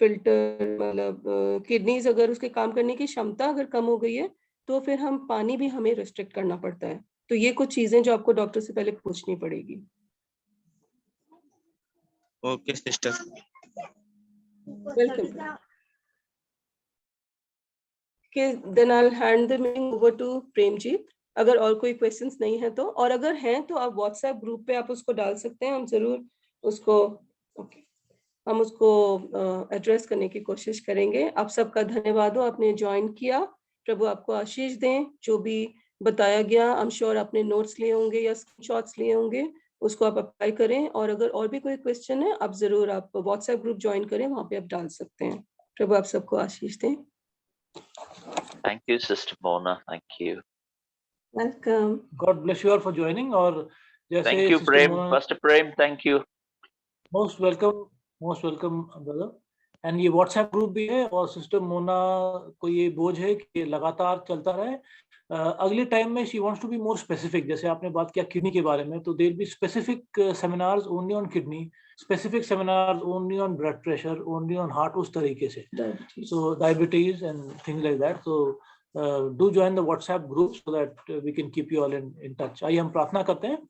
फिल्टर, मतलब किडनीज अगर उसके काम करने की क्षमता अगर कम हो गई है, तो फिर हम पानी भी हमें रिस्ट्रिक्ट करना पड़ता है। तो ये कुछ चीजें जो आपको डॉक्टर से पहले पूछनी पड़ेगी। Okay sister. Welcome. Then I'll hand the meeting over to Premjit. अगर और कोई क्वेश्चंस नहीं है तो, और अगर हैं तो आप व्हाट्सएप ग्रुप पे आप उसको डाल सकते हैं, हम जरूर उसको हम उसको एड्रेस करने की कोशिश करेंगे। आप सबका धन्यवाद हो, आपने ज्वाइन किया। प्रभु आपको आशीष दें। जो भी बताया गया, आई एम श्योर आपने नोट्स लिए होंगे या स्क्रीनशॉट्स लिए होंगे, उसको आप अप्लाई करें। और अगर और भी कोई क्वेश्चन है, आप जरूर आप व्हाट्सएप ग्रुप ज्वाइन करें, वहां पे आप डाल सकते हैं। प्रभु आप सबको आशीष दें। Thank you, Sister Mona. Thank you. Welcome. God bless you all for joining. और जैसे Thank you, Sister Prem. Mona, Pastor Prem, thank you. most welcome brother। And ये व्हाट्सएप ग्रुप भी है, और सिस्टर मोना को ये बोझ है कि लगातार चलता रहे। अगले टाइम में she wants to be more specific. जैसे आपने बात किया किडनी के बारे में, तो there be specific seminars only on kidney, specific seminars only on blood pressure, only on heart, उस तरीके से। So diabetes and things like that. So do join the WhatsApp group so that we can keep you all in touch. आइए हम प्रार्थना करते हैं।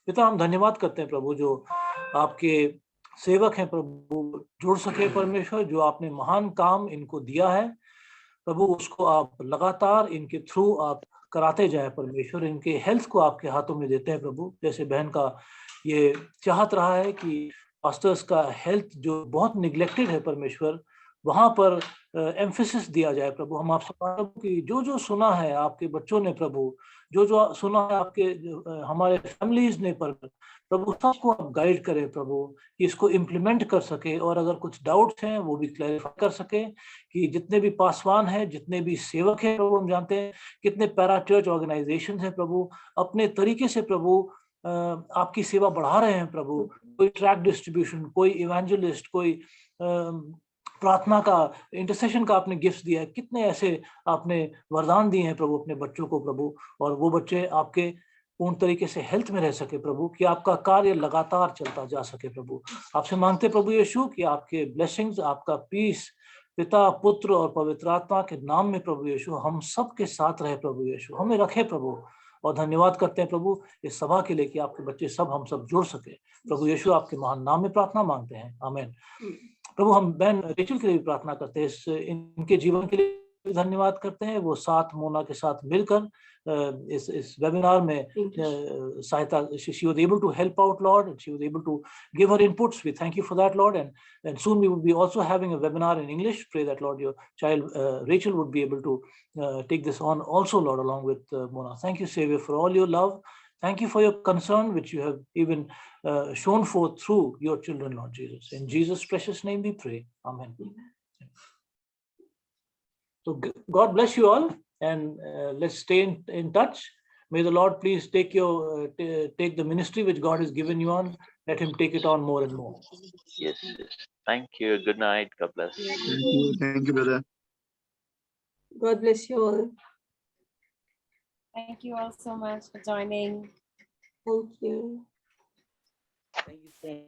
पिता, हम धन्यवाद करते हैं प्रभु, जो आपके सेवक हैं प्रभु, जुड़ सके परमेश्वर, जो आपने महान काम इनको दिया है प्रभु, उसको आप लगातार इनके थ्रू आप कराते जाए परमेश्वर। इनके हेल्थ को आपके हाथों में देते हैं प्रभु। जैसे बहन का ये चाहत रहा है कि पास्टर्स का हेल्थ जो बहुत निग्लेक्टेड है परमेश्वर, वहां पर एम्फेसिस दिया जाए प्रभु। हम आपसे प्रभु कि जो जो सुना है आपके बच्चों ने प्रभु, जो जो सुना है आपके हमारे फैमिलीज ने प्रभु, सबको आप गाइड करें प्रभु, कि इसको इम्प्लीमेंट कर सके। और अगर कुछ डाउट्स हैं वो भी क्लैरिफाई कर सके, कि जितने भी पासवान हैं, जितने भी सेवक हैं प्रभु, हम जानते हैं कितने पैरा चर्च ऑर्गेनाइजेशन हैं प्रभु, अपने तरीके से प्रभु आपकी सेवा बढ़ा रहे हैं प्रभु। कोई ट्रैक डिस्ट्रीब्यूशन, कोई इवेंजलिस्ट, कोई प्रार्थना का, इंटरसेशन का आपने गिफ्ट दिया है। कितने ऐसे आपने वरदान दिए हैं प्रभु अपने बच्चों को प्रभु, और वो बच्चे आपके पूर्ण तरीके से हेल्थ में रह सके प्रभु, कि आपका कार्य लगातार चलता जा सके प्रभु। आपसे मांगते प्रभु यीशु कि आपके ब्लेसिंग्स, आपका पीस पिता, पुत्र और पवित्र आत्मा के नाम में प्रभु यीशु हम सब के साथ रहे प्रभु यीशु, हमें रखे प्रभु। और धन्यवाद करते हैं प्रभु इस सभा के लिए कि आपके बच्चे सब हम सब जुड़ सके प्रभु यीशु। आपके महान नाम में प्रार्थना मांगते हैं, आमीन। प्रभु हम बहन रेचल के लिए भी प्रार्थना करते हैं, इनके जीवन के लिए धन्यवाद करते हैं। वो साथ मोना के साथ मिलकर इस वेबिनार में सहायता, she was able to help out, Lord, and she was able to give her inputs. We thank you for that, Lord, and soon we will be also having a webinar in English. Pray that, Lord, your child Rachel would be able to take this on also, Lord, along with Mona. Thank you, Savior, for all your love. Thank you for your concern, which you have even shown forth through your children, Lord Jesus. In Jesus' precious name we pray. Amen. So God bless you all, and let's stay in touch. May the Lord please take take the ministry which God has given you on. Let him take it on more and more. Yes, yes. Thank you. Good night. God bless. Thank you, brother. God bless you all. Thank you all so much for joining. Thank you. Thank you so much.